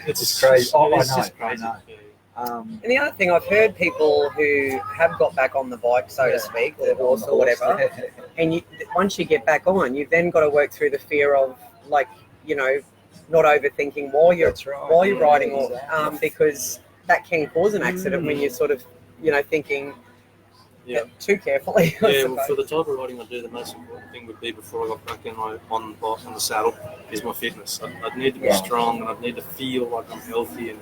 It's crazy. Oh, I It's know, just I crazy. know. Yeah. And the other thing, I've heard people who have got back on the bike, so to speak, or the horse or whatever, and once you get back on, you've then got to work through the fear of, like, not overthinking while you're That's right. while you're Yeah, riding, or exactly. because that can cause an accident when you're sort of, thinking Yeah. too carefully. I Yeah, well, for suppose. the type of riding I do, the most important thing would be before I got back in on the saddle is my fitness. I'd need to be Yeah. strong, and I'd need to feel like I'm healthy and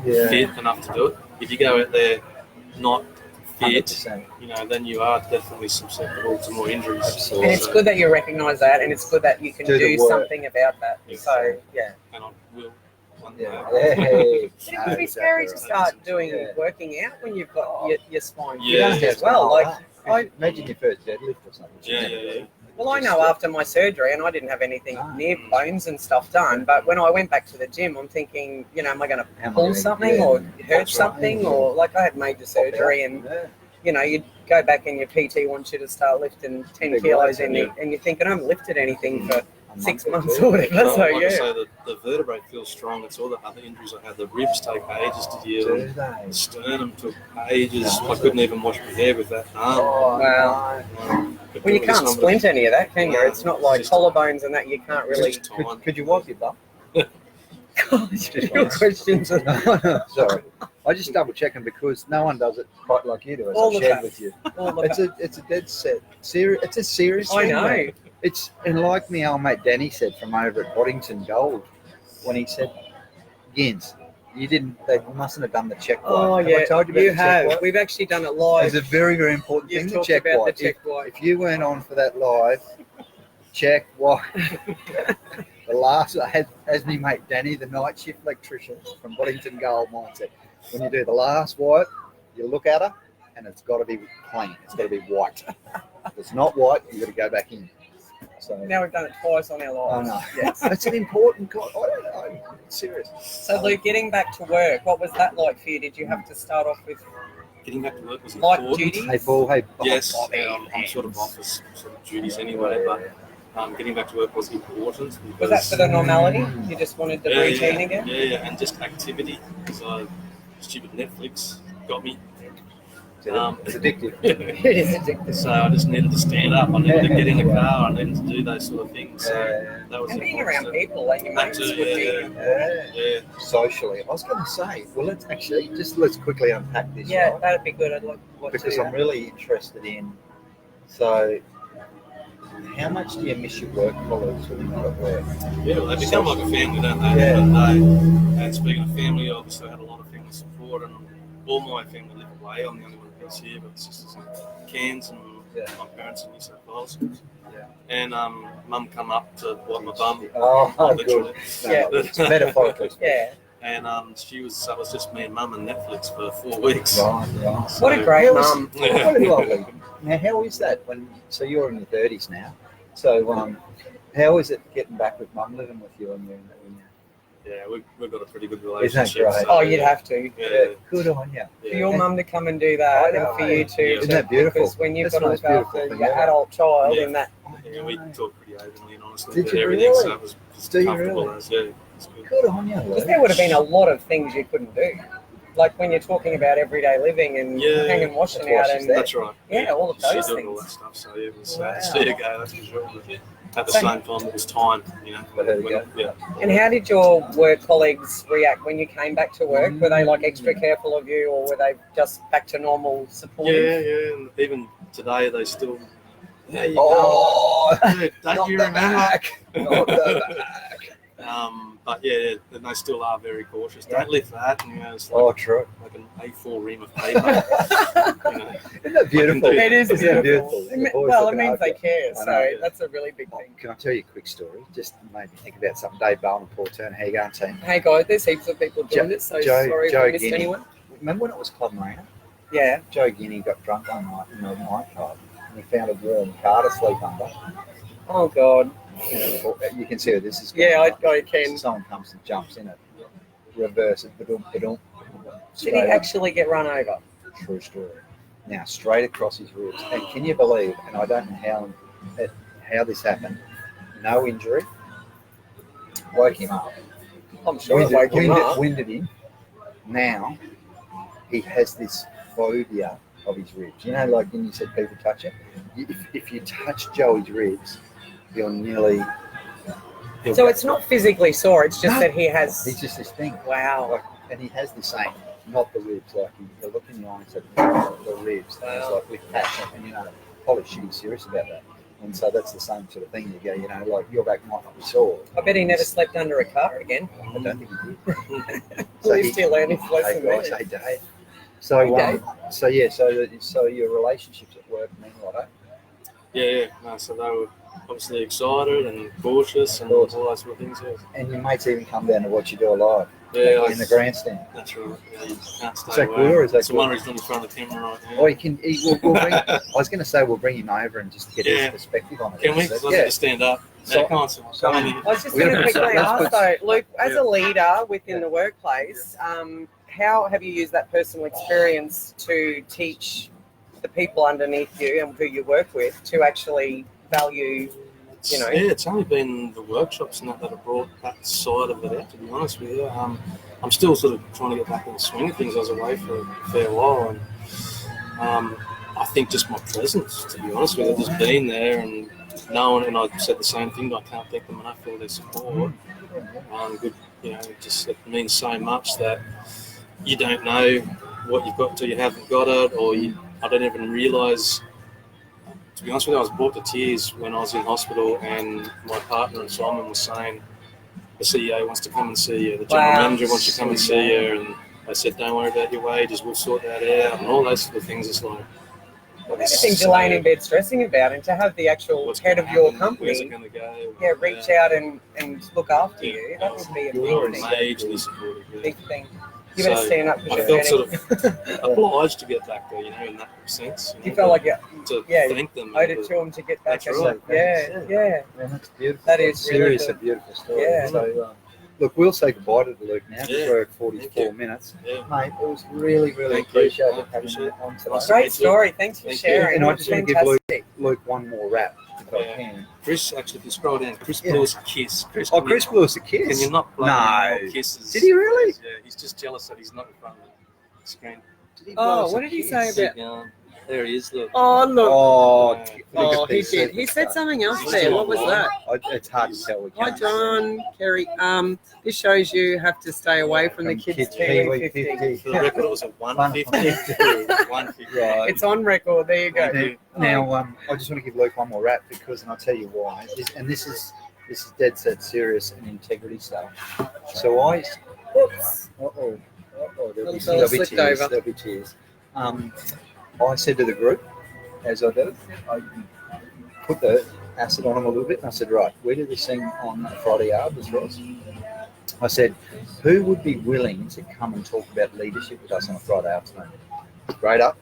Yeah. fit enough to do it. If you go out there not fit, 100%. then you are definitely susceptible to more injuries. Absolutely. And it's good that you recognise that, and it's good that you can Do the do work. something about that. Yeah. So, yeah. And I will. One Yeah. day. Hey. It would be scary to start doing Yeah. working out when you've got your spine Yeah. fixed as well. Like, Imagine your first deadlift or something. Yeah. well, I know after my surgery, and I didn't have anything near bones and stuff done, but when I went back to the gym, I'm thinking, am I going to pull something or hurt That's right. something? Or, like, I had major surgery, and, you'd go back and your PT wants you to start lifting 10 Big kilos, weights, and you're thinking, I haven't lifted anything for A 6 month or months two. or whatever. Like So, I yeah. say, the vertebrae feels strong. It's all the other injuries I had. The ribs take ages to heal. Do The they? sternum took ages. I couldn't even wash my hair with that arm. Oh, Wow. But Well, you doing can't this splint any of that, can you? No, It's not like it's just- collarbones and that you can't it's really. just time. Could you wipe your butt? Your questions are Sorry, I just double checking because no one does it quite like you do. As All I of shared that. with you, all of it's a dead set. It's a serious. I thing, know. mate. It's and like my old mate Danny said from over at Boddington Gold when he said, "Gins, they mustn't have done the check wipe." Oh, Have yeah, I told you about you the check have. wipe? We've actually done it live. It's a very, very important You've thing. The talked check about wipe. the check wipe. If you weren't on for that live, check wipe. The last, as me mate Danny, the night shift electrician from Boddington Gold mindset. When you do the last wipe, You look at her, and it's got to be clean. It's got to be white. If it's not white, you've got to go back in. So Now we've done it twice on our I lives. know. Yes. It's an important. I don't know. Serious. So, Luke, getting back to work, what was that like for you? Did you have to start off with Getting back to work was light important. duties? Hey, Paul. Hey, Bob. Yes, Bobby, I'm sort of office sort of duties anyway, but getting back to work was important. Was that for the normality? You just wanted the routine again? Yeah, and just activity. So stupid Netflix got me. It's addictive. It is addictive. So I just needed to stand up. I needed to get in the car. I needed to do those sort of things. So that was And being important. around people and your mates would be. Yeah. Socially, I was going to say, well, let's quickly unpack this. Yeah, right? that'd be good. I'd like to Because do I'm that. really interested in. So, how much do you miss your work colleagues when you're not at work? Yeah, well, they become like a family, don't they? Yeah. At the end of the day. And speaking of family, I obviously had a lot of family support, and all my family live away. I'm the only one who's here, but sisters in Cairns and my parents in New South Wales. Yeah. And Mum come up to wipe my bum. Oh, literally. good. Yeah. It's metaphorically. Yeah. And so it was just me and Mum and Netflix for 4 weeks. Right. What a great mum. What a lovely. Now, how is that so you're in your 30s now? So, how is it getting back with Mum living with you and you? Yeah, we've got a pretty good Isn't that relationship. great? So, Oh, you'd have to. Yeah. Good on you. For your mum to come and do that, I know. and for you to. Isn't that beautiful? Because when you've That's got to the look most beautiful after thing your ever. adult child Yeah. in that. Yeah, we talk pretty openly and honestly Did about you everything, really? so it was Do you comfortable really? as it's good. Good on you. Because there would have been a lot of things you couldn't do. Like when you're talking about everyday living and Yeah. hanging washing That's why out she's and there. That's right. Yeah, all of She those did all things. that stuff, so it was Wow. there you go, that's for sure. At the same time, it was time, But there you go. Yeah. And how did your work colleagues react when you came back to work? Were they like extra careful of you, or were they just back to normal supportive? Yeah, and even today they still. Yeah, you Oh, Dude, don't not you the remember? back. Not the back. But yeah, they still are very cautious. Don't lift that, and it's like, Oh, true. like an A4 ream of paper. Isn't that beautiful? It is Isn't that beautiful. The boys Well, it looking means after they you. care, I so know. that's a really big thing. Can I tell you a quick story? Just made me think about something. Dave Bowen and Paul Turner. How you going, team? Hey guys, there's heaps of people doing it, so sorry if we missed Guinea. anyone. Remember when it was Club Marina? Yeah. Joe Guinea got drunk one night in the nightclub and he found a warm car to sleep under. Oh God. You can see where this is Yeah, going. I can. Someone comes and jumps in it, reverse it, ba-dum. Did he Straight up. actually get run over? True story. Now, straight across his ribs. And can you believe, and I don't know how this happened, no injury, woke him up. I'm sure it woke him up. Winded him. Now, he has this phobia of his ribs. You know, like when you said people touch it? If you touch Joey's ribs, you're nearly... So it's not physically sore, it's just No. that he has... He's just this thing. Wow. Like, and he has this saying, not the ribs, like you look in the eye and say, the ribs. And it's Wow. like with passion, and holy shit, he's serious about that. And so that's the same sort of thing. You go, like your back might not be sore. I bet he never slept under a car again. I don't think he did. At least he learned his lesson Hey, guys, there. hey, Dave. So, Hey, Dave. so your relationships at work mean a lot, eh? Yeah. No, so they were obviously excited and cautious and Of all course. those sort of things. Yeah, And your mates even come down to watch you do a live yeah in the grandstand. that's right. Yeah, you can't stay Is that away. cool or is that It's the cool? one reason he's in front of the camera right now. Or you can, we'll bring, I was going to say we'll bring him over and just get his Yeah. perspective on it. Can we? So, Let's have to stand up. So- Yeah, come on, so- come in. I was just We're going to gonna- quickly let's ask put- though, Luke, as Yeah. a leader within the workplace, how have you used that personal experience to teach the people underneath you and who you work with to actually value, Yeah, it's only been the workshops and that have brought that side of it out, to be honest with you. I'm still sort of trying to get back in the swing of things. I was away for a fair while, and I think just my presence, to be honest with you, just being there and knowing, and I said the same thing, but I can't thank them enough for all their support. Good, it means so much that you don't know what you've got till you haven't got it, or I don't even realise. To be honest with you, I was brought to tears when I was in hospital, and my partner and Simon was saying the CEO wants to come and see you, the general Wow. manager wants to come and see you, and they said, don't worry about your wages, we'll sort that out, and all those sort of things. It's like, everything you're laying in bed stressing about, and to have the actual what's head gonna of your happen? Where's company it going to go? reach out and look after you, that would be a You're big thing. majorly supportive. Yeah. Big thing. You better stand up. I felt sort of obliged to get back there, in that sense. You felt like to thank them. Owed it to them to get back. That's right. Yeah. Man, that's beautiful. That is serious, really a beautiful story. Yeah. So, look, we'll say goodbye to Luke now because we're at 44 minutes. Yeah. Mate, it was really appreciated having you on today. Great story. Thanks for sharing. And I just want to give Luke one more rap if I can. Chris, actually, if you scroll down, Chris blew us a kiss. Chris blew us a kiss. Can you not blow more kisses? Did he really? Yeah, he's just jealous that he's not in front of the screen. What did he say about? There he is, look. Oh, look. Look at He this. did. He said something else there. What was that? It's hard to tell. Hi, John, Kerry. This shows you have to stay away from the kids' TV 50. For the record, it was a 150. 150. Right. It's on record. There you go. Now, I just want to give Luke one more rap because, and I'll tell you why. This is dead set serious and integrity stuff. So Oops. there'll be tears. I said to the group, as I do, I put the acid on them a little bit, and I said, right, we did this thing on Friday Arbors, Ros. I said, who would be willing to come and talk about leadership with us on a Friday afternoon? Straight up.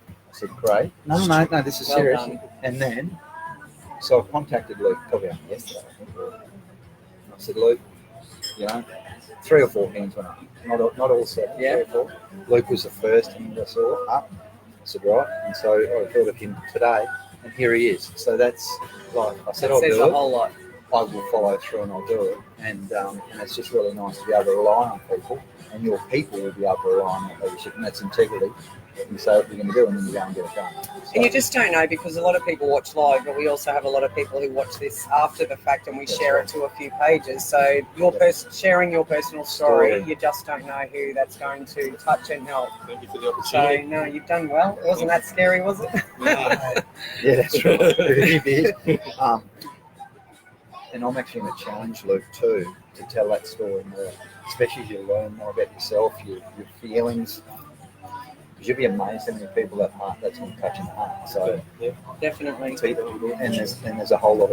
I said, great. No, this is serious. And then, so I contacted Luke, probably yesterday, I think. I said, Luke, 3 or 4 hands went up. Not all 7, 3 or 4. Luke was the first hand I saw up. I said, right. And so I thought of him today, and here he is. So that's like I said, I'll do it. Whole lot. I will follow through and I'll do it. And it's just really nice to be able to rely on people, and your people will be able to rely on that leadership, and that's integrity. You say what you're going to do, and then you go and get it done. So, and you just don't know, because a lot of people watch live, but we also have a lot of people who watch this after the fact, and we share it to a few pages. So sharing your personal story, you just don't know who that's going to touch and help. Thank you for the opportunity. So, no, you've done well. It wasn't that scary, was it? Yeah, that's right. It is. And I'm actually going to challenge Luke too to tell that story more, especially as you learn more about yourself, your feelings. Because you'll be amazed how many people that's going to touch in the heart. So definitely. And there's a whole lot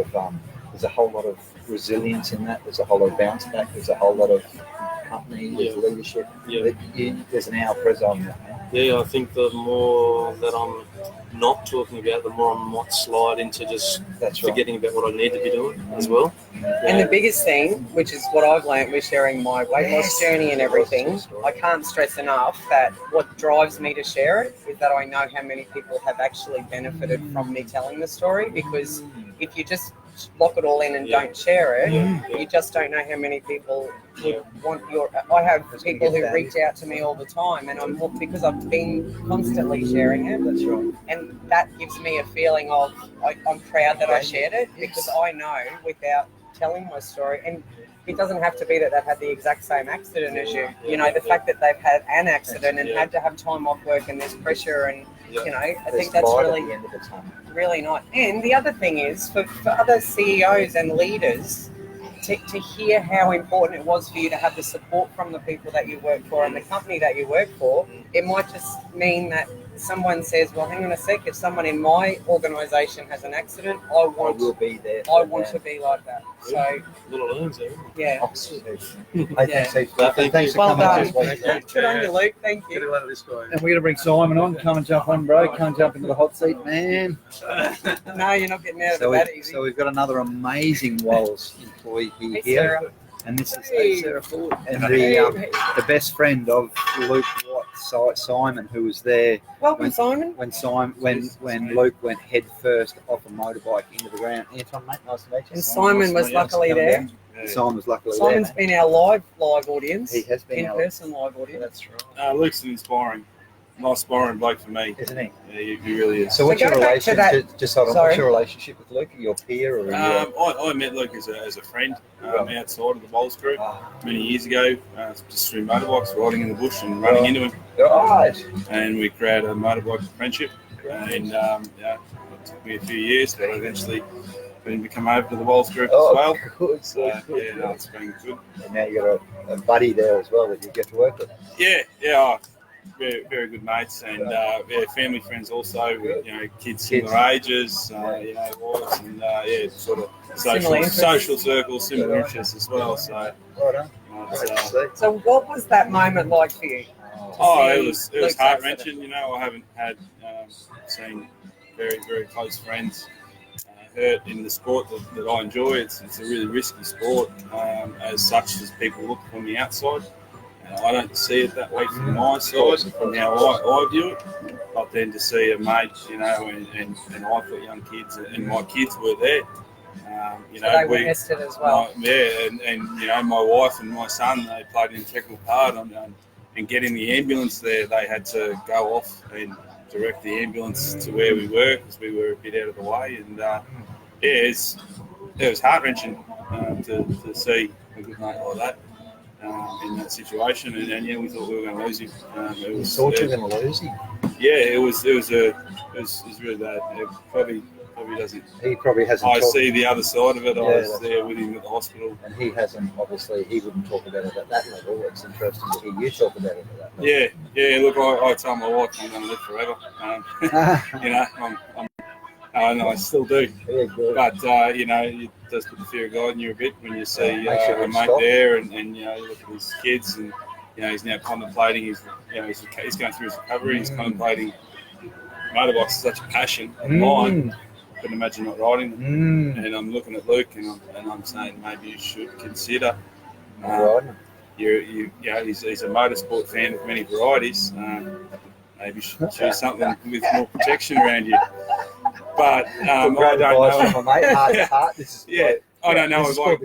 of resilience in that. There's a whole lot of bounce back. There's a whole lot of company, there's leadership. There's an hour press on that. Yeah, I think the more that I'm not talking about, the more I might slide into just forgetting about what I need to be doing as well. And the biggest thing, which is what I've learned with sharing my weight loss journey and everything, I can't stress enough that what drives me to share it is that I know how many people have actually benefited from me telling the story. Because if you just lock it all in and don't share it, you just don't know how many people would want your. I have people who reach out to me all the time, and because I've been constantly sharing it. That's right. And that gives me a feeling of I'm proud that I shared it, because I know without telling my story, and it doesn't have to be that they've had the exact same accident as you. The fact that they've had an accident and had to have time off work, and there's pressure, and I think that's really nice. And the other thing is for other CEOs and leaders to hear how important it was for you to have the support from the people that you work for and the company that you work for. It might just mean that someone says, well, hang on a sec, if someone in my organisation has an accident, I want to be like that. So, little learns there. Yeah. Thanks for Well coming. done. Good on you, Luke. Thank you. And we're going to bring Simon on. Come and jump on, bro. Come and jump into the hot seat, man. No, you're not getting out of that easy. So we've got another amazing Walls employee here. Sarah. And this is Sarah Ford. And the best friend of Luke Simon, who was there. Welcome, Simon. When Luke went head first off a motorbike into the ground. Anton, mate, nice to meet you. And Simon was luckily there. Simon was luckily Simon's there. been our live audience. He has been in-person live audience. That's right. Luke's an inspiring bloke for me. Isn't he? Yeah, he really is. So what's your relationship? What's your relationship with Luke? Are you your peer or? I met Luke as a friend outside of the Bowls group many years ago, just through motorbikes, riding in the bush and running into him. Right. And we created a motorbike friendship, and it took me a few years, but eventually become over to the Bowls group as well. Good. It's been good. And now you got a buddy there as well that you get to work with. Yeah. Very, very good mates, and family friends also. Kids similar ages, wives, and sort of social circles, similar interests as well. So, So what was that moment like for you? It was heart wrenching. You know, I haven't had seen very, very close friends hurt in the sport that I enjoy. It's a really risky sport, as such as people look from the outside. I don't see it that way from my side, from how I view it. But then to see a mate, you know, and I've got young kids, and my kids were there. You know, they witnessed it as well. And you know, my wife and my son, they played an integral part and getting the ambulance there. They had to go off and direct the ambulance to where we were because we were a bit out of the way. And it was heart wrenching to see a good mate like that in that situation. And yeah, we thought we were going to lose him. You thought you were going to lose him? Yeah, it was really bad. It probably doesn't. He probably hasn't. I see the other side of it. I was there with him at the hospital, and he hasn't. Obviously, he wouldn't talk about it at that level. It's interesting to hear you talk about it at that level. Yeah. Look, I tell my wife I'm going to live forever. You know, I still do. Yeah, good. But you know, it does put the fear of God in you a bit when you see a mate there, and you know, you look at his kids, and you know, he's now contemplating. He's going through his recovery. He's contemplating. Motorbikes is such a passion of mine. I couldn't imagine not riding them. And I'm looking at Luke, and I'm saying maybe you should consider. He's a motorsport fan of many varieties. Maybe you should choose something with more protection around you. But I don't know. From my mate, heart to heart. This is I don't know if I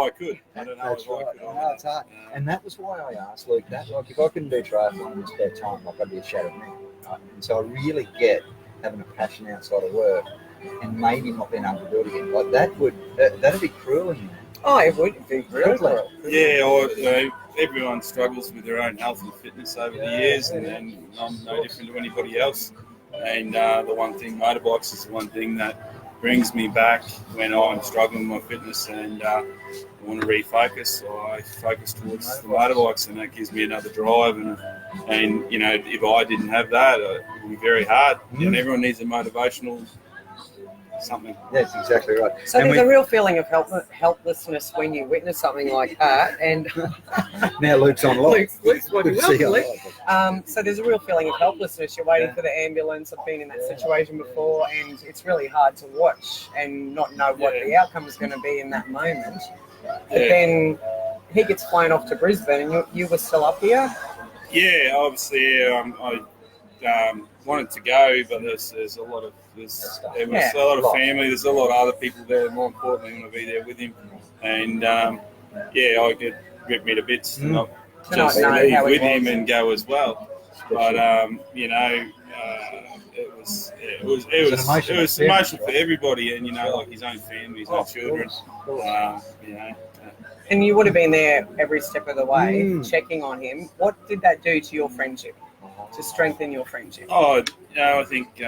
could. It's hard. And that was why I asked Luke that. Like, if I couldn't do triathlon in my spare time, like, I'd be a shattered man. Right? And so I really get having a passion outside of work and maybe not being able to do it again. Like, that'd be cruel in you. Oh, it would be cruel. Yeah, everyone struggles with their own health and fitness over the years, and I'm no different to anybody else. And the one thing, motorbikes is the one thing that brings me back when I'm struggling with my fitness and I want to refocus. So I focus towards the motorbikes, and that gives me another drive. And you know, if I didn't have that, it would be very hard. And everyone needs a motivational something. That's exactly right. So there's a real feeling of helplessness when you witness something like that. And now Luke's on live. Luke's what so there's a real feeling of helplessness. You're waiting for the ambulance. I've been in that situation before, and it's really hard to watch and not know what the outcome is going to be in that moment. But then he gets flown off to Brisbane, and you were still up here? Yeah, obviously, I wanted to go, but there's a lot of family. There's a lot of other people there. More importantly, want to be there with him, and I get ripped me to bits to not just leave with him and go as well. But you know, it was emotional for everybody, and you know, like his own family, his own children. You know. And you would have been there every step of the way, checking on him. What did that do to your friendship, to strengthen your friendship? Oh, you know, I think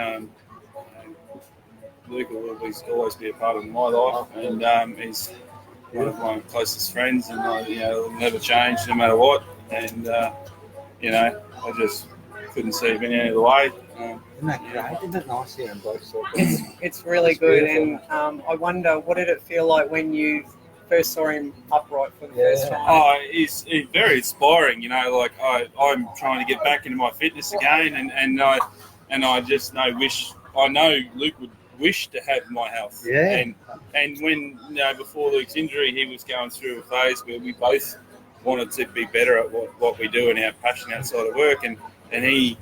Luke will always be a part of my life, and he's one of my closest friends, and it'll never change no matter what. And you know, I just couldn't see him any other way. Isn't that great? Isn't that nice here in both sorts? It's really good, beautiful. And I wonder, what did it feel like when you first saw him upright for the first time? Oh, he's very inspiring. You know, like I'm trying to get back into my fitness again, and I just know Luke would wish to have my health. Yeah. And when before Luke's injury, he was going through a phase where we both wanted to be better at what we do and our passion outside of work, and he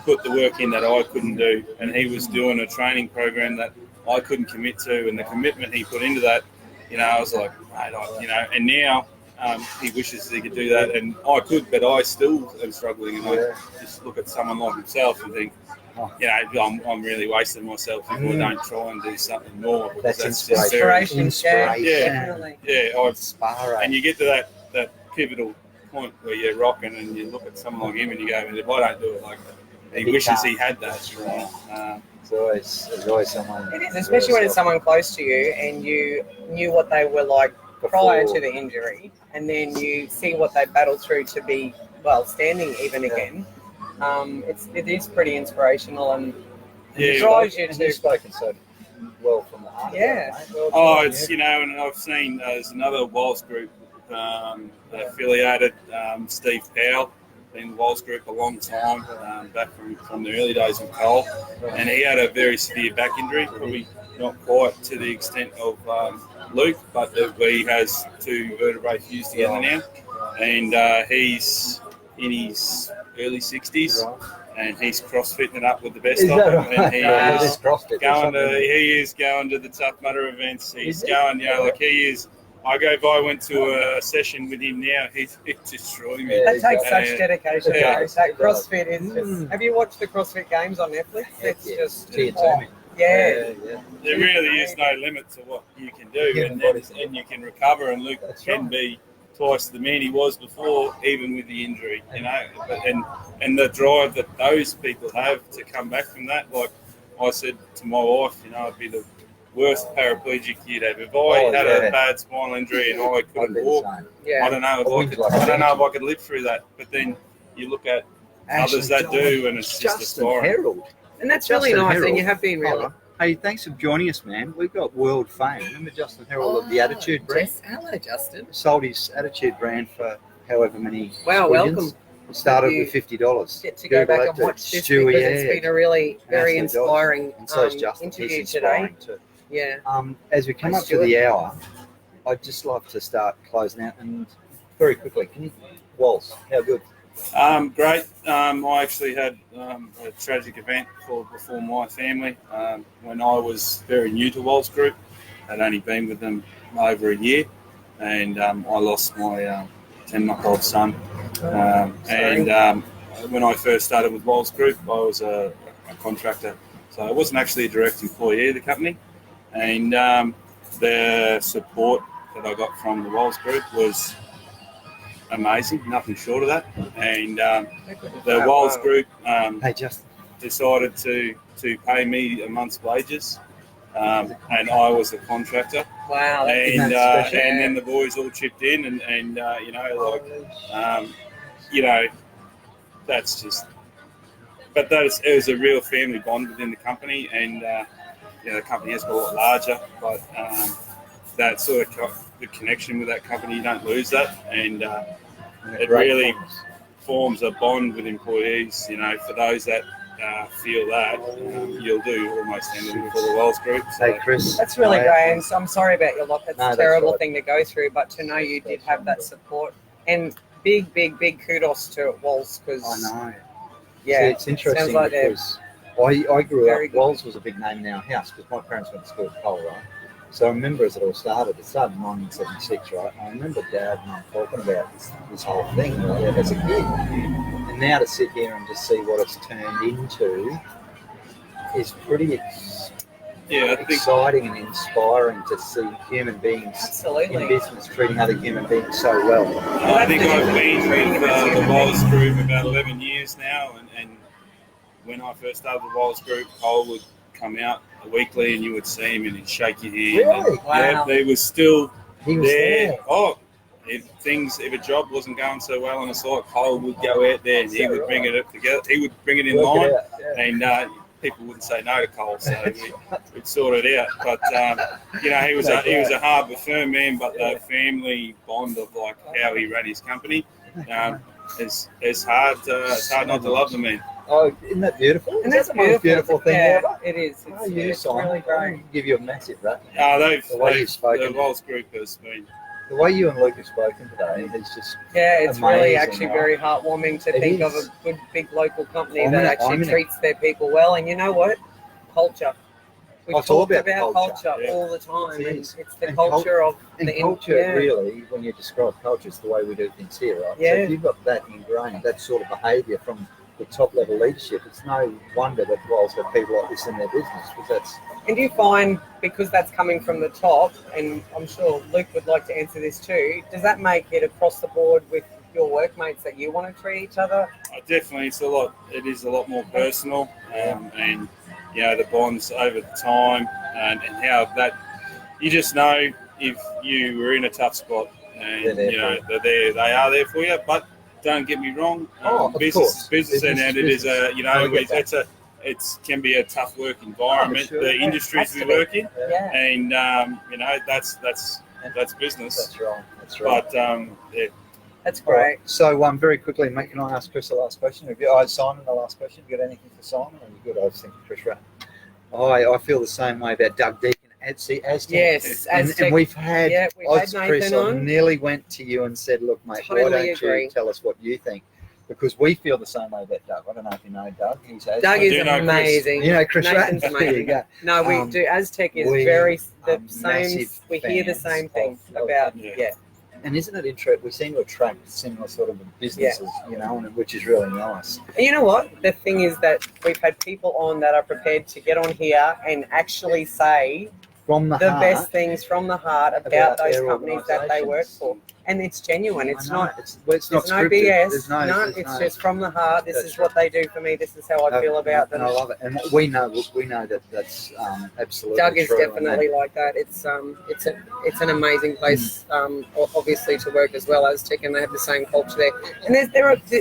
put the work in that I couldn't do, and he was doing a training program that I couldn't commit to, and the commitment he put into that. You know, I was like, mate, and now he wishes he could do that, and I could, but I still am struggling. And I just look at someone like himself and think, I'm really wasting myself if I don't try and do something more. That's inspiration. And you get to that pivotal point where you're rocking, and you look at someone like him, and you go, if I don't do it like that, he wishes he had that. There's always someone. It is, especially when it's someone close to you and you knew what they were like prior to the injury, and then you see what they battled through to be, standing even again. It is pretty inspirational, and it drives you to. You've spoken so well from the heart. Yeah. And I've seen there's another Walls group affiliated. Steve Powell, been in the Walls Group a long time, back from the early days of coal, and he had a very severe back injury, probably not quite to the extent of Luke, but he has 2 vertebrae fused together now, and he's in his early 60s. And he's crossfitting it up with the best of them. Right? And he is going to the Tough Mudder events. He's going, like he is. I went to a session with him now. He's destroying me. That takes such dedication. Yeah. That CrossFit is just. Have you watched the CrossFit Games on Netflix? It's just. Yeah. There really is no limit to what you can do, and you can recover. And Luke can be twice the man he was before, even with the injury, and the drive that those people have to come back from that. Like I said to my wife, I'd be the worst paraplegic you'd have. If I had a bad spinal injury and I couldn't walk, I don't know if I could live through that. But then you look at others that do, and it's just Justin, and that's really nice, and you have been really. Hey, thanks for joining us, man. We've got world fame. Remember Justin Herald of the Attitude brand? Hello, Justin. Sold his Attitude brand for however many. Wow, welcome. It started with $50. Get to go back and watch this because it's been a really very inspiring interview today. Yeah. As we come up to the hour, I'd just love to start closing out, and very quickly, Walls, how good? Great. I actually had a tragic event before my family when I was very new to Walls Group. I'd only been with them over a year, and I lost my 10-month-old son. And when I first started with Walls Group, I was a contractor, so I wasn't actually a direct employee of the company. And the support that I got from the Walls Group was amazing, nothing short of that. And the Walls Group decided to pay me a month's wages, and I was a contractor. Wow! And then the boys all chipped in, and that's just. But it was a real family bond within the company, and the company has got a lot larger, but that sort of the connection with that company, you don't lose that, and it really forms a bond with employees. For those that feel that, you'll do almost anything for the Walls Group. So. Hey, Chris. That's really great, and so I'm sorry about your loss. That's a terrible thing to go through, but to know you did have that support, and big kudos to Walls, because I know. Yeah, it's interesting because I grew up. Walls was a big name in our house because my parents went to school at Cole, right? So I remember as it all started. It started in 1976, right? And I remember Dad and I talking about this whole thing, right, as a kid. And now to sit here and just see what it's turned into is pretty exciting and inspiring to see human beings in business treating other human beings so well. I think I've been with the Walls Group about 11 years now, and when I first started the Walls Group, Cole would come out weekly and you would see him and he'd shake your hand. Really? Yeah, he was still there. Oh, if a job wasn't going so well on the site, Cole would go out there and he would bring it up together. He would bring it in line, and people wouldn't say no to Cole, so we'd sort it out. But he was a hard but firm man, but the family bond of like how he ran his company is hard. It's hard not to love the man. Oh, isn't that beautiful? And that's the most beautiful thing ever? It is. It's really great. I'll give you a massive rap. The Walls Group has been. The way you and Luke have spoken today is just it's amazing, really actually very heartwarming to think of a good big local company that actually treats their people well. And you know what? Culture. We talk about culture all the time. It's the culture of the culture. Really, when you describe culture, it's the way we do things here, right? Yeah. So if you've got that ingrained, that sort of behaviour from the top level leadership, it's no wonder that Walls have people like this in their business, because that's. And do you find, because that's coming from the top, and I'm sure Luke would like to answer this too, does that make it across the board with your workmates that you want to treat each other? Definitely, it is a lot more personal, and the bonds over the time, and how that you just know if you were in a tough spot, and they're there, they are there for you. But don't get me wrong, business and it is it can be a tough work environment. The industries we work in, and that's business. That's right. That's right. But yeah, That's All right. great. So, very quickly, mate, can I ask Chris the last question? Simon, the last question. Have you got anything for Simon? Or you good? I was thinking Chris, right? I feel the same way about Doug Deacon at Aztec. Yes, And we've had, we've had Chris, Nathan I on. nearly went to you and said, look, mate, why Totally don't agree. you tell us what you think? Because we feel the same way about Doug. I don't know if you know Doug. He's Aztec. Doug is do know Chris. amazing. You know Chris, Nathan's right? There you amazing. go. No, we Um, do. Aztec is we very are the same. massive We hear the fans same thing of- about yeah. And isn't it interesting? We seem to attract similar sort of businesses, which is really nice. And you know what? The thing is that we've had people on that are prepared to get on here and actually say From the the heart, best things from the heart about those their companies that they work for. And it's genuine. It's I know, not. it's There's not no scripted. BS. There's None. there's It's just from the heart. This That's is what they do for me. This is how I feel about them. And I love it. And we know that that's absolutely Doug is true. And definitely like that. It's an amazing place, obviously to work as well as Tech, and they have the same culture there. And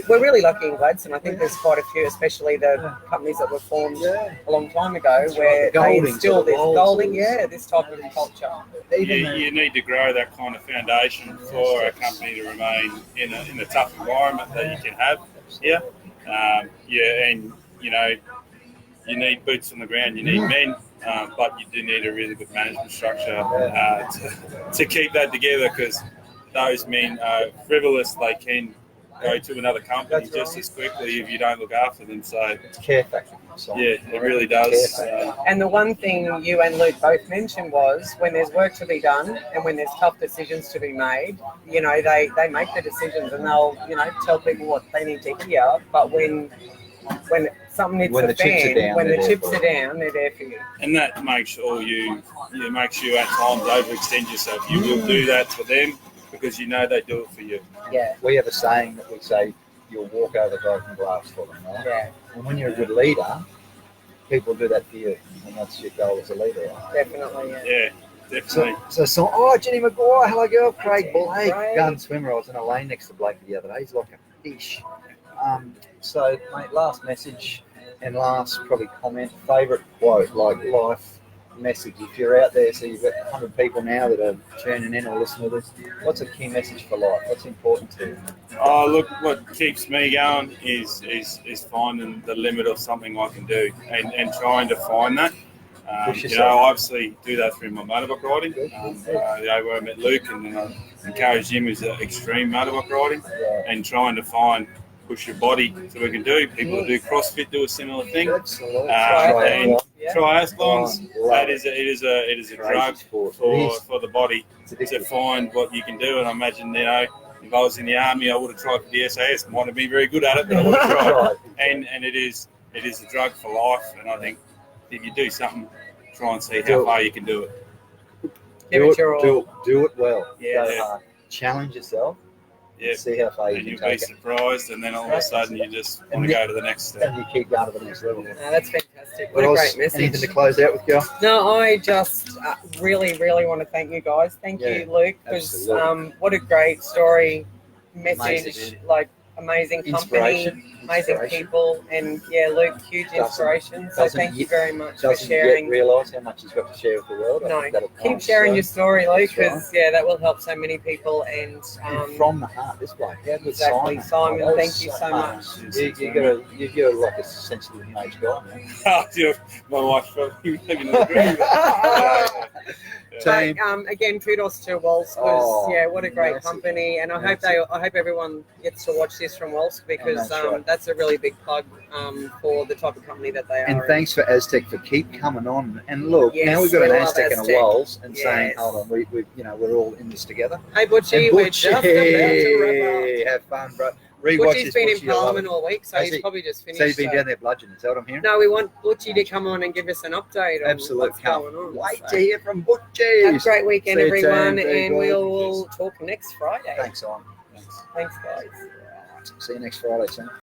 we're really lucky in Gladstone. I think there's quite a few, especially the companies that were formed a long time ago, where The they Goldings, instill the this Walsers. this type of culture. You need to grow that kind of foundation for a company to remain in a tough environment that you can have. Yeah, and you need boots on the ground. You need men, but you do need a really good management structure to keep that together. Because those men are frivolous; they can go to another company just as quickly if you don't look after them. So it's care factor. yeah, it really does. And the one thing you and Luke both mentioned was when there's work to be done and when there's tough decisions to be made, they make the decisions and they'll, tell people what they need to hear. But when something hits the fan, when the chips are down, they're there for you. And that makes you at times overextend yourself. You will do that for them because you know they do it for you. Yeah. We have a saying that we say, you'll walk over broken glass for them, right? Yeah. And when you're a good leader, people do that for you. And that's your goal as a leader, right? Definitely, yeah. Yeah, definitely. So Jenny Maguire, hello girl, Craig Blake, Craig. gun swimmer. I was in a lane next to Blake the other day. He's like a fish. So, mate, last message and last probably comment, favourite quote, like life message. If you're out there, so you've got 100 people now that are tuning in or listening to this, what's a key message for life? What's important to you? Oh, look, what keeps me going is finding the limit of something I can do and trying to find that. I obviously do that through my motorbike riding. Where I met Luke and then I encouraged him with extreme motorbike riding and trying to push your body so we can do. People who do CrossFit do a similar thing. Absolutely. And triathlons, Love it is a drug for the body to find what you can do. And I imagine, if I was in the army, I would have tried for the SAS. Might have been very good at it, but I would have tried. And it is a drug for life. And I think if you do something, try and see how far you can do it. Do it well. Yeah. Challenge yourself. Yeah. See how far you and can you'll take be surprised, and then all of a sudden you just want to go to the next step. And you keep going to the next level. No, that's fantastic. What a great message. Anything to close out with, girl? No, I just really, really want to thank you guys. Thank you, Luke, because what a great story, message, amazing company, amazing people, and Luke, huge inspiration. So thank you very much for sharing. Doesn't realise how much he's got to share with the world. No, keep sharing your story, Luke, because that will help so many people. And from the heart, this way. Exactly, Simon. Thank you so much. You're like a sensitive teenage guy, man. My wife probably looking at the But, again, kudos to Walsk because what a great company, and I hope everyone gets to watch this from Walsk because that's a really big plug for the type of company that they are. And thanks for Aztec for keep coming on. And look, now we've got an Aztec and a Walls and saying, hold on, we're all in this together. Hey Butchie, we're just about to wrap up. Have fun, bro. Butchie's been in Parliament all week, so he's probably just finished. So he's been down there bludgeoning, is that what I'm hearing? No, we want Butchie to come on and give us an update on what's going on. Wait to hear from Butchie. Have a great weekend, everyone, and we'll talk next Friday. Thanks, Simon. Thanks, guys. See you next Friday, son.